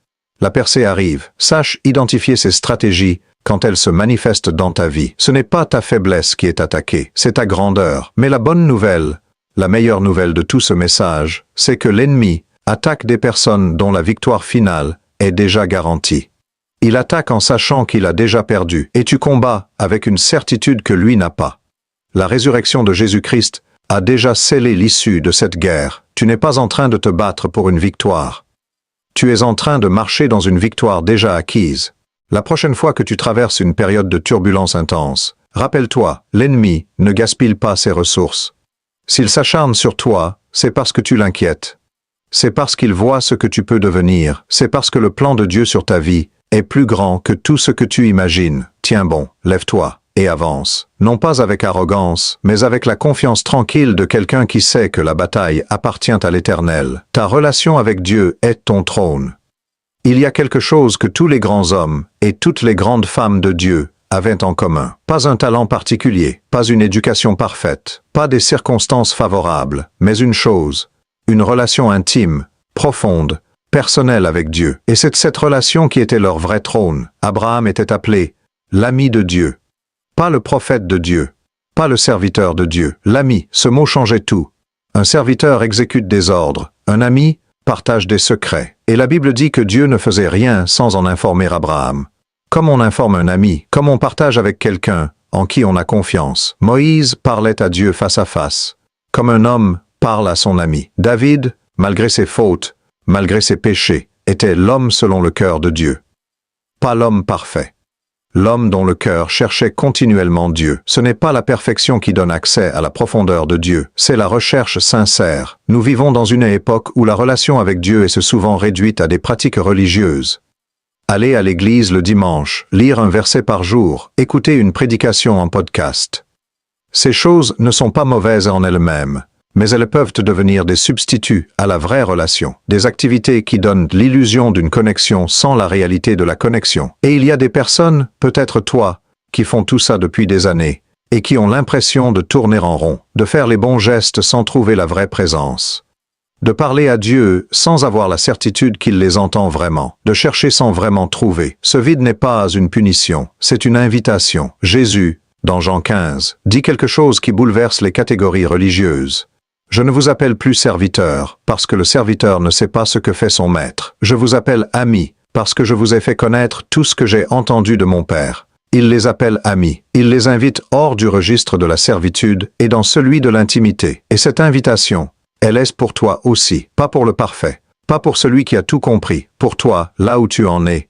la percée arrive. Sache identifier ces stratégies quand elles se manifestent dans ta vie. Ce n'est pas ta faiblesse qui est attaquée, c'est ta grandeur. Mais la bonne nouvelle, la meilleure nouvelle de tout ce message, c'est que l'ennemi attaque des personnes dont la victoire finale est déjà garantie. Il attaque en sachant qu'il a déjà perdu, et tu combats avec une certitude que lui n'a pas. La résurrection de Jésus-Christ a déjà scellé l'issue de cette guerre. Tu n'es pas en train de te battre pour une victoire. Tu es en train de marcher dans une victoire déjà acquise. La prochaine fois que tu traverses une période de turbulence intense, rappelle-toi, l'ennemi ne gaspille pas ses ressources. S'il s'acharne sur toi, c'est parce que tu l'inquiètes. C'est parce qu'il voit ce que tu peux devenir. C'est parce que le plan de Dieu sur ta vie est plus grand que tout ce que tu imagines. Tiens bon, lève-toi et avance, non pas avec arrogance, mais avec la confiance tranquille de quelqu'un qui sait que la bataille appartient à l'Éternel. Ta relation avec Dieu est ton trône. Il y a quelque chose que tous les grands hommes et toutes les grandes femmes de Dieu avaient en commun. Pas un talent particulier, pas une éducation parfaite, pas des circonstances favorables, mais une chose, une relation intime, profonde, personnelle avec Dieu. Et c'est cette relation qui était leur vrai trône. Abraham était appelé l'ami de Dieu. Pas le prophète de Dieu, pas le serviteur de Dieu. L'ami, ce mot changeait tout. Un serviteur exécute des ordres, un ami partage des secrets. Et la Bible dit que Dieu ne faisait rien sans en informer Abraham. Comme on informe un ami, comme on partage avec quelqu'un en qui on a confiance. Moïse parlait à Dieu face à face, comme un homme parle à son ami. David, malgré ses fautes, malgré ses péchés, était l'homme selon le cœur de Dieu. Pas l'homme parfait. L'homme dont le cœur cherchait continuellement Dieu. Ce n'est pas la perfection qui donne accès à la profondeur de Dieu, c'est la recherche sincère. Nous vivons dans une époque où la relation avec Dieu est souvent réduite à des pratiques religieuses. Aller à l'église le dimanche, lire un verset par jour, écouter une prédication en podcast. Ces choses ne sont pas mauvaises en elles-mêmes, mais elles peuvent devenir des substituts à la vraie relation, des activités qui donnent l'illusion d'une connexion sans la réalité de la connexion. Et il y a des personnes, peut-être toi, qui font tout ça depuis des années, et qui ont l'impression de tourner en rond, de faire les bons gestes sans trouver la vraie présence, de parler à Dieu sans avoir la certitude qu'il les entend vraiment, de chercher sans vraiment trouver. Ce vide n'est pas une punition, c'est une invitation. Jésus, dans Jean 15, dit quelque chose qui bouleverse les catégories religieuses. Je ne vous appelle plus serviteur, parce que le serviteur ne sait pas ce que fait son maître. Je vous appelle ami, parce que je vous ai fait connaître tout ce que j'ai entendu de mon Père. Il les appelle amis. Il les invite hors du registre de la servitude et dans celui de l'intimité. Et cette invitation, elle est pour toi aussi, pas pour le parfait, pas pour celui qui a tout compris, pour toi, là où tu en es.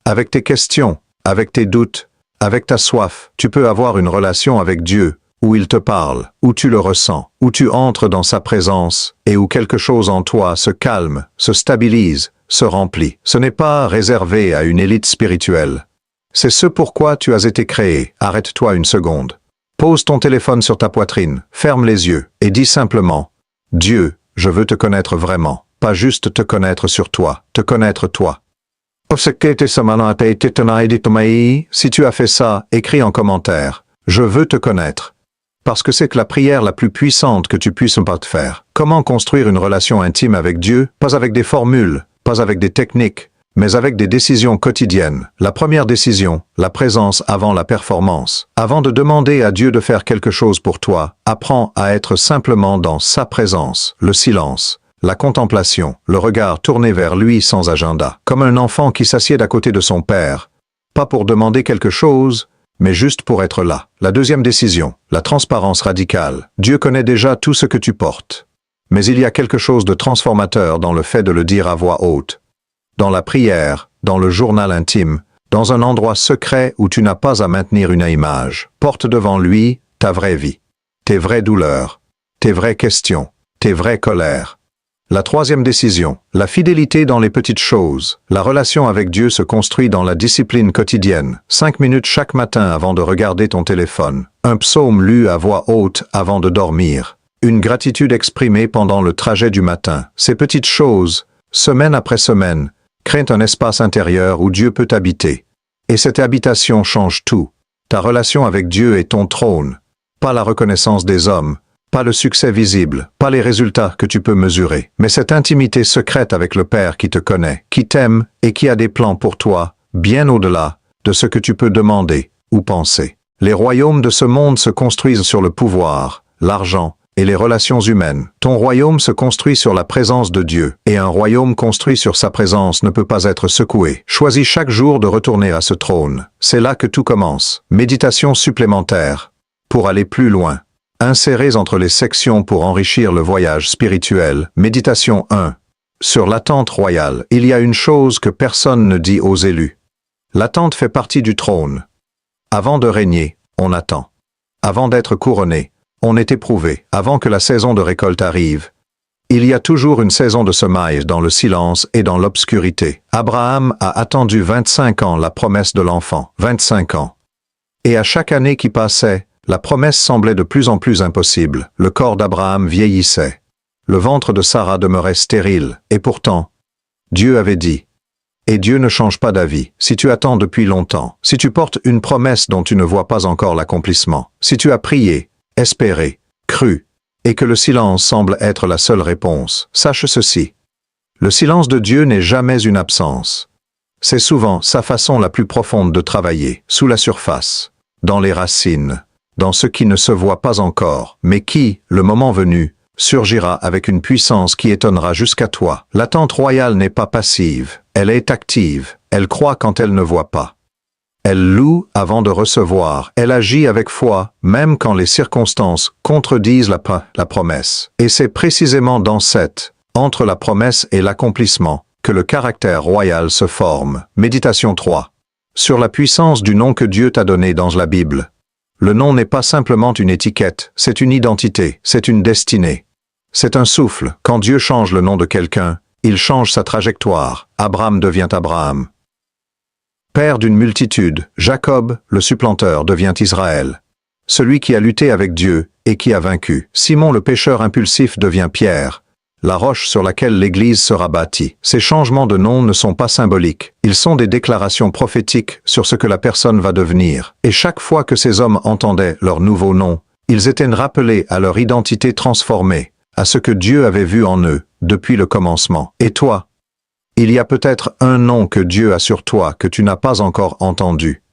Avec tes questions, avec tes doutes, avec ta soif, tu peux avoir une relation avec Dieu, où il te parle, où tu le ressens, où tu entres dans sa présence, et où quelque chose en toi se calme, se stabilise, se remplit. Ce n'est pas réservé à une élite spirituelle. C'est ce pourquoi tu as été créé. Arrête-toi une seconde. Pose ton téléphone sur ta poitrine, ferme les yeux, et dis simplement, « Dieu, je veux te connaître vraiment, pas juste te connaître sur toi, te connaître toi. » Si tu as fait ça, écris en commentaire, « Je veux te connaître. » Parce que c'est que la prière la plus puissante que tu puisses pas te faire. Comment construire une relation intime avec Dieu? Pas avec des formules, pas avec des techniques, mais avec des décisions quotidiennes. La première décision, la présence avant la performance. Avant de demander à Dieu de faire quelque chose pour toi, apprends à être simplement dans sa présence, le silence, la contemplation, le regard tourné vers lui sans agenda. Comme un enfant qui s'assied à côté de son père, pas pour demander quelque chose, mais juste pour être là. La deuxième décision, la transparence radicale. Dieu connaît déjà tout ce que tu portes. Mais il y a quelque chose de transformateur dans le fait de le dire à voix haute. Dans la prière, dans le journal intime, dans un endroit secret où tu n'as pas à maintenir une image. Porte devant lui ta vraie vie, tes vraies douleurs, tes vraies questions, tes vraies colères. La troisième décision, la fidélité dans les petites choses. La relation avec Dieu se construit dans la discipline quotidienne. 5 minutes chaque matin avant de regarder ton téléphone. Un psaume lu à voix haute avant de dormir. Une gratitude exprimée pendant le trajet du matin. Ces petites choses, semaine après semaine, créent un espace intérieur où Dieu peut habiter. Et cette habitation change tout. Ta relation avec Dieu est ton trône. Pas la reconnaissance des hommes. Pas le succès visible, pas les résultats que tu peux mesurer, mais cette intimité secrète avec le Père qui te connaît, qui t'aime et qui a des plans pour toi, bien au-delà de ce que tu peux demander ou penser. Les royaumes de ce monde se construisent sur le pouvoir, l'argent et les relations humaines. Ton royaume se construit sur la présence de Dieu, et un royaume construit sur sa présence ne peut pas être secoué. Choisis chaque jour de retourner à ce trône. C'est là que tout commence. Méditation supplémentaire. Pour aller plus loin. Insérez entre les sections pour enrichir le voyage spirituel. Méditation 1. Sur l'attente royale, il y a une chose que personne ne dit aux élus. L'attente fait partie du trône. Avant de régner, on attend. Avant d'être couronné, on est éprouvé. Avant que la saison de récolte arrive, il y a toujours une saison de semailles dans le silence et dans l'obscurité. Abraham a attendu 25 ans la promesse de l'enfant. 25 ans. Et à chaque année qui passait, la promesse semblait de plus en plus impossible. Le corps d'Abraham vieillissait. Le ventre de Sarah demeurait stérile. Et pourtant, Dieu avait dit. Et Dieu ne change pas d'avis. Si tu attends depuis longtemps, si tu portes une promesse dont tu ne vois pas encore l'accomplissement, si tu as prié, espéré, cru, et que le silence semble être la seule réponse, sache ceci. Le silence de Dieu n'est jamais une absence. C'est souvent sa façon la plus profonde de travailler, sous la surface, dans les racines, dans ce qui ne se voit pas encore, mais qui, le moment venu, surgira avec une puissance qui étonnera jusqu'à toi. L'attente royale n'est pas passive, elle est active, elle croit quand elle ne voit pas. Elle loue avant de recevoir, elle agit avec foi, même quand les circonstances contredisent la promesse. Et c'est précisément dans entre la promesse et l'accomplissement, que le caractère royal se forme. Méditation 3. Sur la puissance du nom que Dieu t'a donné dans la Bible. Le nom n'est pas simplement une étiquette, c'est une identité, c'est une destinée. C'est un souffle. Quand Dieu change le nom de quelqu'un, il change sa trajectoire. Abraham devient Abraham. Père d'une multitude, Jacob, le supplanteur, devient Israël. Celui qui a lutté avec Dieu et qui a vaincu. Simon le pécheur impulsif devient Pierre, la roche sur laquelle l'Église sera bâtie. Ces changements de nom ne sont pas symboliques, ils sont des déclarations prophétiques sur ce que la personne va devenir. Et chaque fois que ces hommes entendaient leur nouveau nom, ils étaient rappelés à leur identité transformée, à ce que Dieu avait vu en eux, depuis le commencement. Et toi? Il y a peut-être un nom que Dieu a sur toi que tu n'as pas encore entendu.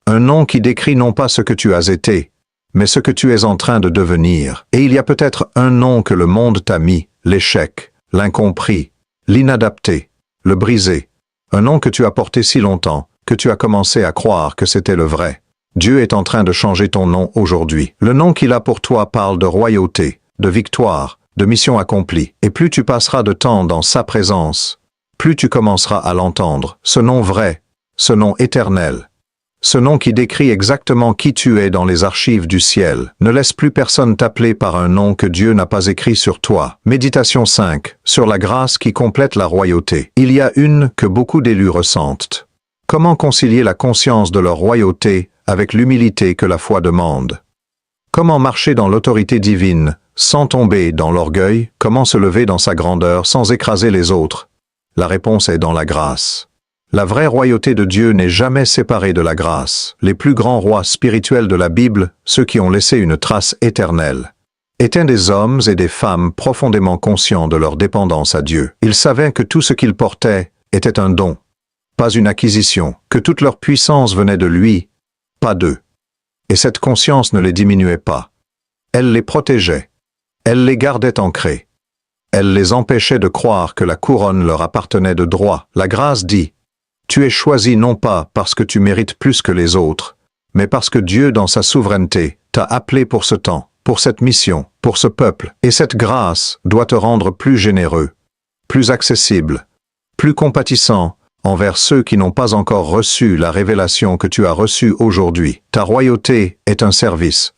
Un nom qui décrit non pas ce que tu as été, mais ce que tu es en train de devenir. Et il y a peut-être un nom que le monde t'a mis, l'échec, l'incompris, l'inadapté, le brisé. Un nom que tu as porté si longtemps, que tu as commencé à croire que c'était le vrai. Dieu est en train de changer ton nom aujourd'hui. Le nom qu'il a pour toi parle de royauté, de victoire, de mission accomplie. Et plus tu passeras de temps dans sa présence, plus tu commenceras à l'entendre. Ce nom vrai, ce nom éternel, ce nom qui décrit exactement qui tu es dans les archives du ciel. Ne laisse plus personne t'appeler par un nom que Dieu n'a pas écrit sur toi. Méditation 5, sur la grâce qui complète la royauté. Il y a une que beaucoup d'élus ressentent. Comment concilier la conscience de leur royauté avec l'humilité que la foi demande? Comment marcher dans l'autorité divine, sans tomber dans l'orgueil? Comment se lever dans sa grandeur sans écraser les autres? La réponse est dans la grâce. La vraie royauté de Dieu n'est jamais séparée de la grâce. Les plus grands rois spirituels de la Bible, ceux qui ont laissé une trace éternelle, étaient des hommes et des femmes profondément conscients de leur dépendance à Dieu. Ils savaient que tout ce qu'ils portaient était un don, pas une acquisition, que toute leur puissance venait de lui, pas d'eux. Et cette conscience ne les diminuait pas. Elle les protégeait. Elle les gardait ancrés. Elle les empêchait de croire que la couronne leur appartenait de droit. La grâce dit: tu es choisi non pas parce que tu mérites plus que les autres, mais parce que Dieu, dans sa souveraineté, t'a appelé pour ce temps, pour cette mission, pour ce peuple. Et cette grâce doit te rendre plus généreux, plus accessible, plus compatissant envers ceux qui n'ont pas encore reçu la révélation que tu as reçue aujourd'hui. Ta royauté est un service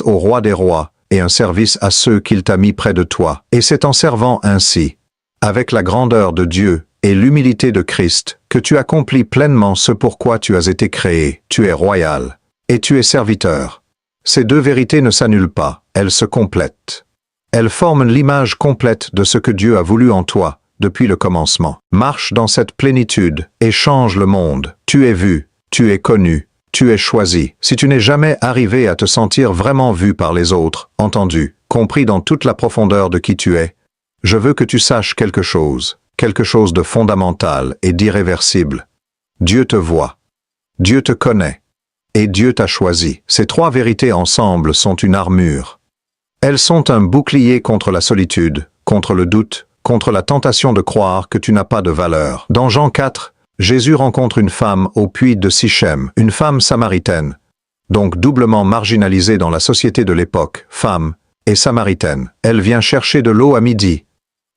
au roi des rois et un service à ceux qu'il t'a mis près de toi. Et c'est en servant ainsi, avec la grandeur de Dieu et l'humilité de Christ, que tu accomplis pleinement ce pourquoi tu as été créé. Tu es royal et tu es serviteur. Ces deux vérités ne s'annulent pas, elles se complètent. Elles forment l'image complète de ce que Dieu a voulu en toi depuis le commencement. Marche dans cette plénitude et change le monde. Tu es vu, tu es connu, tu es choisi. Si tu n'es jamais arrivé à te sentir vraiment vu par les autres, entendu, compris dans toute la profondeur de qui tu es, je veux que tu saches quelque chose de fondamental et d'irréversible. Dieu te voit, Dieu te connaît, et Dieu t'a choisi. Ces trois vérités ensemble sont une armure. Elles sont un bouclier contre la solitude, contre le doute, contre la tentation de croire que tu n'as pas de valeur. Dans Jean 4, Jésus rencontre une femme au puits de Sichem, une femme samaritaine, donc doublement marginalisée dans la société de l'époque, femme et samaritaine. Elle vient chercher de l'eau à midi,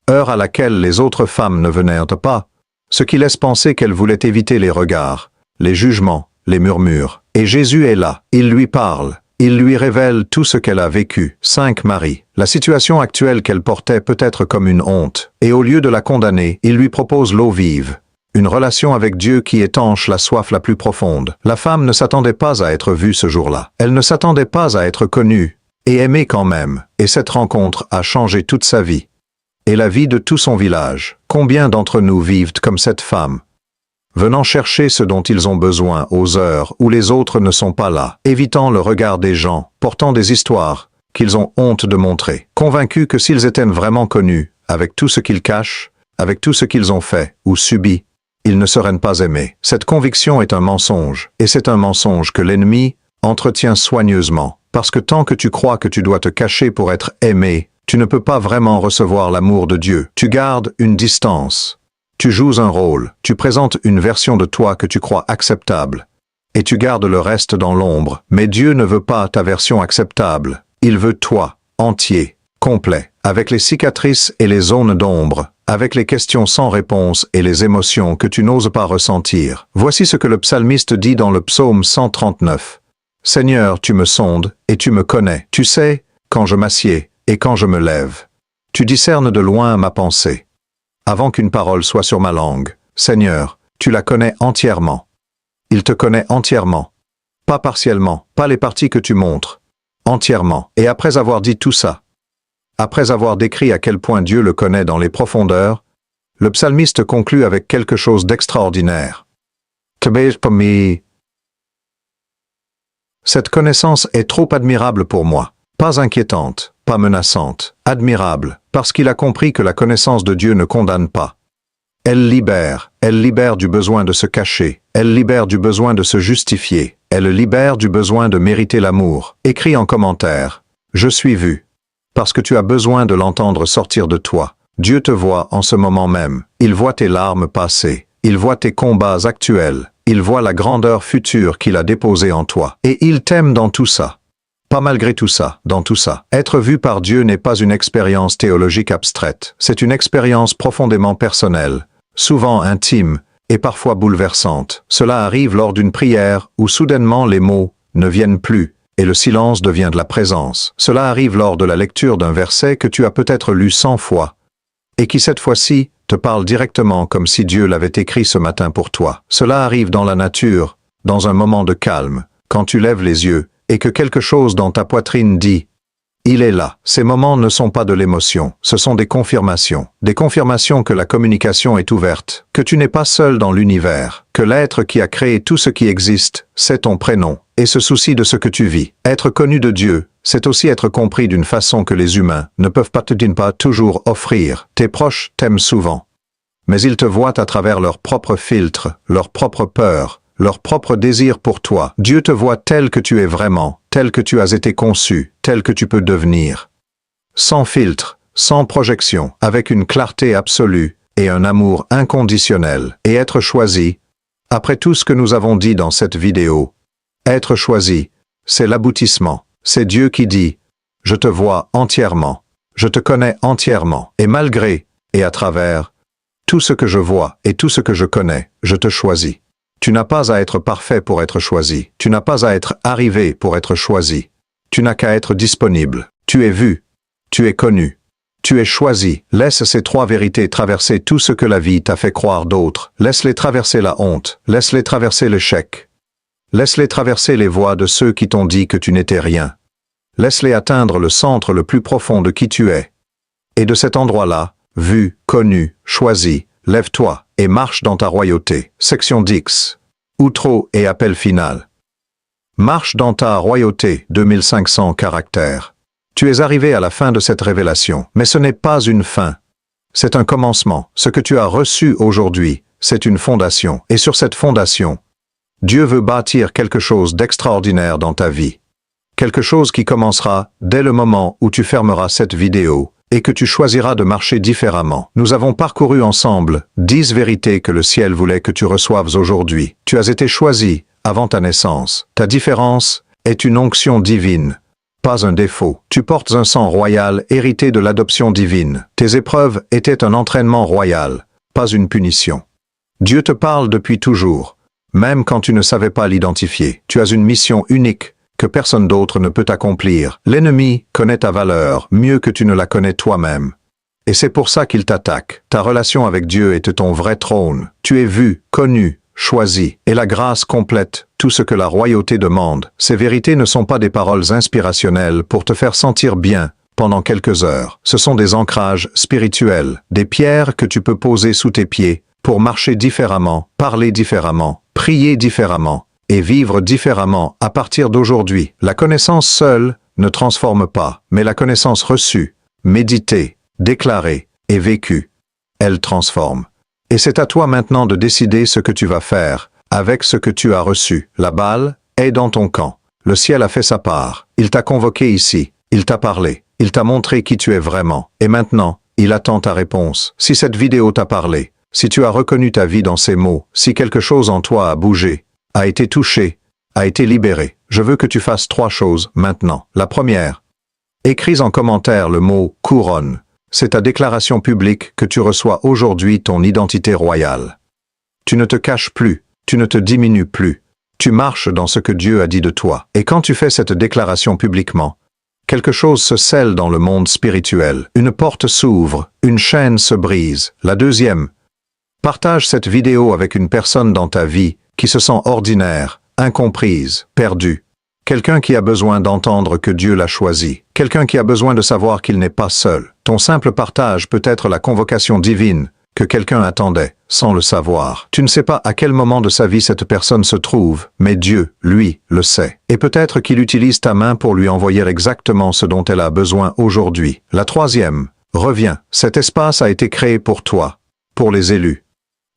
heure à laquelle les autres femmes ne venaient pas, ce qui laisse penser qu'elle voulait éviter les regards, les jugements, les murmures. Et Jésus est là, il lui parle. Il lui révèle tout ce qu'elle a vécu. 5 Marie. La situation actuelle qu'elle portait peut être comme une honte. Et au lieu de la condamner, il lui propose l'eau vive. Une relation avec Dieu qui étanche la soif la plus profonde. La femme ne s'attendait pas à être vue ce jour-là. Elle ne s'attendait pas à être connue, et aimée quand même. Et cette rencontre a changé toute sa vie. Et la vie de tout son village. Combien d'entre nous vivent comme cette femme, venant chercher ce dont ils ont besoin aux heures où les autres ne sont pas là, évitant le regard des gens, portant des histoires qu'ils ont honte de montrer, convaincus que s'ils étaient vraiment connus, avec tout ce qu'ils cachent, avec tout ce qu'ils ont fait ou subi, ils ne seraient pas aimés. Cette conviction est un mensonge, et c'est un mensonge que l'ennemi entretient soigneusement, parce que tant que tu crois que tu dois te cacher pour être aimé, tu ne peux pas vraiment recevoir l'amour de Dieu. Tu gardes une distance. Tu joues un rôle, tu présentes une version de toi que tu crois acceptable, et tu gardes le reste dans l'ombre. Mais Dieu ne veut pas ta version acceptable, il veut toi, entier, complet, avec les cicatrices et les zones d'ombre, avec les questions sans réponse et les émotions que tu n'oses pas ressentir. Voici ce que le psalmiste dit dans le psaume 139. Seigneur, tu me sondes et tu me connais. Tu sais quand je m'assieds et quand je me lève. Tu discernes de loin ma pensée. Avant qu'une parole soit sur ma langue, Seigneur, tu la connais entièrement. Il te connaît entièrement. Pas partiellement, pas les parties que tu montres. Entièrement. Et après avoir dit tout ça, après avoir décrit à quel point Dieu le connaît dans les profondeurs, le psalmiste conclut avec quelque chose d'extraordinaire. Cette connaissance est trop admirable pour moi. Pas inquiétante, pas menaçante, admirable, parce qu'il a compris que la connaissance de Dieu ne condamne pas. Elle libère du besoin de se cacher, elle libère du besoin de se justifier, elle libère du besoin de mériter l'amour. Écris en commentaire, je suis vu. Parce que tu as besoin de l'entendre sortir de toi. Dieu te voit en ce moment même, il voit tes larmes passées, il voit tes combats actuels, il voit la grandeur future qu'il a déposée en toi. Et il t'aime dans tout ça. Pas malgré tout ça, dans tout ça. Être vu par Dieu n'est pas une expérience théologique abstraite, c'est une expérience profondément personnelle, souvent intime et parfois bouleversante. Cela arrive lors d'une prière où soudainement les mots ne viennent plus et le silence devient de la présence. Cela arrive lors de la lecture d'un verset que tu as peut-être lu 100 fois et qui cette fois-ci te parle directement comme si Dieu l'avait écrit ce matin pour toi. Cela arrive dans la nature, dans un moment de calme, quand tu lèves les yeux et que quelque chose dans ta poitrine dit « Il est là ». Ces moments ne sont pas de l'émotion, ce sont des confirmations que la communication est ouverte, que tu n'es pas seul dans l'univers, que l'être qui a créé tout ce qui existe sait ton prénom et se soucie de ce que tu vis. Être connu de Dieu, c'est aussi être compris d'une façon que les humains ne peuvent pas toujours offrir. Tes proches t'aiment souvent, mais ils te voient à travers leurs propres filtres, leurs propres peurs, leur propre désir pour toi. Dieu te voit tel que tu es vraiment, tel que tu as été conçu, tel que tu peux devenir. Sans filtre, sans projection, avec une clarté absolue et un amour inconditionnel. Et être choisi, après tout ce que nous avons dit dans cette vidéo, être choisi, c'est l'aboutissement. C'est Dieu qui dit « Je te vois entièrement, je te connais entièrement, et malgré, et à travers, tout ce que je vois et tout ce que je connais, je te choisis. » Tu n'as pas à être parfait pour être choisi. Tu n'as pas à être arrivé pour être choisi. Tu n'as qu'à être disponible. Tu es vu. Tu es connu. Tu es choisi. Laisse ces trois vérités traverser tout ce que la vie t'a fait croire d'autre. Laisse-les traverser la honte. Laisse-les traverser l'échec. Laisse-les traverser les voix de ceux qui t'ont dit que tu n'étais rien. Laisse-les atteindre le centre le plus profond de qui tu es. Et de cet endroit-là, vu, connu, choisi, lève-toi et marche dans ta royauté. Section 10. Outro et appel final. Marche dans ta royauté, 2500 caractères. Tu es arrivé à la fin de cette révélation, mais ce n'est pas une fin. C'est un commencement. Ce que tu as reçu aujourd'hui, c'est une fondation. Et sur cette fondation, Dieu veut bâtir quelque chose d'extraordinaire dans ta vie. Quelque chose qui commencera dès le moment où tu fermeras cette vidéo et que tu choisiras de marcher différemment. Nous avons parcouru ensemble 10 vérités que le ciel voulait que tu reçoives aujourd'hui. Tu as été choisi avant ta naissance. Ta différence est une onction divine, pas un défaut. Tu portes un sang royal hérité de l'adoption divine. Tes épreuves étaient un entraînement royal, pas une punition. Dieu te parle depuis toujours, même quand tu ne savais pas l'identifier. Tu as une mission unique que personne d'autre ne peut accomplir. L'ennemi connaît ta valeur mieux que tu ne la connais toi-même. Et c'est pour ça qu'il t'attaque. Ta relation avec Dieu est ton vrai trône. Tu es vu, connu, choisi, et la grâce complète tout ce que la royauté demande. Ces vérités ne sont pas des paroles inspirationnelles pour te faire sentir bien pendant quelques heures. Ce sont des ancrages spirituels, des pierres que tu peux poser sous tes pieds pour marcher différemment, parler différemment, prier différemment, et vivre différemment à partir d'aujourd'hui. La connaissance seule ne transforme pas, mais la connaissance reçue, méditée, déclarée et vécue, elle transforme. Et c'est à toi maintenant de décider ce que tu vas faire avec ce que tu as reçu. La balle est dans ton camp. Le ciel a fait sa part. Il t'a convoqué ici. Il t'a parlé. Il t'a montré qui tu es vraiment. Et maintenant, il attend ta réponse. Si cette vidéo t'a parlé, si tu as reconnu ta vie dans ces mots, si quelque chose en toi a bougé, a été touché, a été libéré, je veux que tu fasses 3 choses maintenant. La première, écris en commentaire le mot « couronne ». C'est ta déclaration publique que tu reçois aujourd'hui ton identité royale. Tu ne te caches plus, tu ne te diminues plus. Tu marches dans ce que Dieu a dit de toi. Et quand tu fais cette déclaration publiquement, quelque chose se scelle dans le monde spirituel. Une porte s'ouvre, une chaîne se brise. La deuxième, partage cette vidéo avec une personne dans ta vie qui se sent ordinaire, incomprise, perdue. Quelqu'un qui a besoin d'entendre que Dieu l'a choisi. Quelqu'un qui a besoin de savoir qu'il n'est pas seul. Ton simple partage peut être la convocation divine que quelqu'un attendait, sans le savoir. Tu ne sais pas à quel moment de sa vie cette personne se trouve, mais Dieu, lui, le sait. Et peut-être qu'il utilise ta main pour lui envoyer exactement ce dont elle a besoin aujourd'hui. La troisième, reviens. Cet espace a été créé pour toi, pour les élus,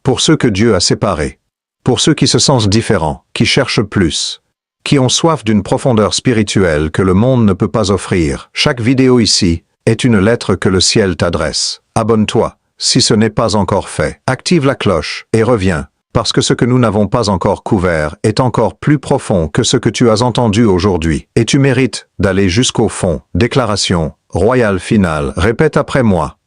pour ceux que Dieu a séparés, pour ceux qui se sentent différents, qui cherchent plus, qui ont soif d'une profondeur spirituelle que le monde ne peut pas offrir. Chaque vidéo ici est une lettre que le ciel t'adresse. Abonne-toi, si ce n'est pas encore fait. Active la cloche et reviens, parce que ce que nous n'avons pas encore couvert est encore plus profond que ce que tu as entendu aujourd'hui. Et tu mérites d'aller jusqu'au fond. Déclaration royale finale. Répète après moi.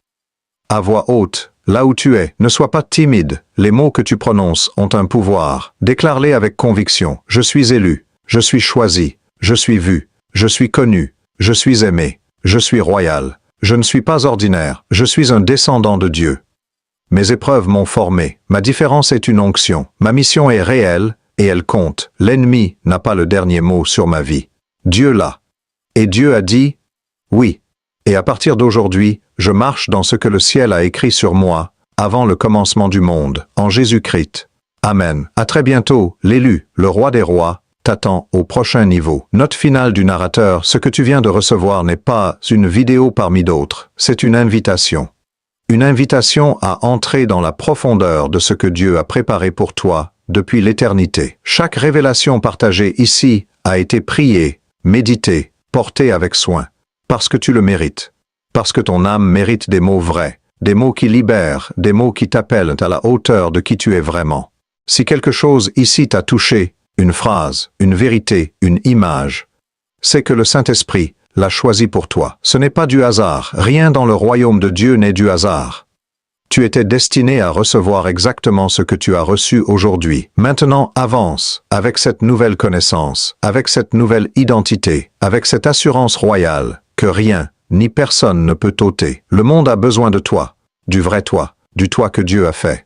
À voix haute, là où tu es, ne sois pas timide. Les mots que tu prononces ont un pouvoir. Déclare-les avec conviction. Je suis élu. Je suis choisi, je suis vu, je suis connu, je suis aimé, je suis royal, je ne suis pas ordinaire, je suis un descendant de Dieu. Mes épreuves m'ont formé, ma différence est une onction, ma mission est réelle et elle compte. L'ennemi n'a pas le dernier mot sur ma vie. Dieu l'a. Et Dieu a dit « oui ». Et à partir d'aujourd'hui, je marche dans ce que le ciel a écrit sur moi, avant le commencement du monde, en Jésus-Christ. Amen. À très bientôt, l'élu, le roi des rois, t'attend au prochain niveau. Note finale du narrateur, ce que tu viens de recevoir n'est pas une vidéo parmi d'autres, c'est une invitation. Une invitation à entrer dans la profondeur de ce que Dieu a préparé pour toi depuis l'éternité. Chaque révélation partagée ici a été priée, méditée, portée avec soin, parce que tu le mérites. Parce que ton âme mérite des mots vrais, des mots qui libèrent, des mots qui t'appellent à la hauteur de qui tu es vraiment. Si quelque chose ici t'a touché, une phrase, une vérité, une image, c'est que le Saint-Esprit l'a choisi pour toi. Ce n'est pas du hasard, rien dans le royaume de Dieu n'est du hasard. Tu étais destiné à recevoir exactement ce que tu as reçu aujourd'hui. Maintenant, avance avec cette nouvelle connaissance, avec cette nouvelle identité, avec cette assurance royale que rien ni personne ne peut t'ôter. Le monde a besoin de toi, du vrai toi, du toi que Dieu a fait.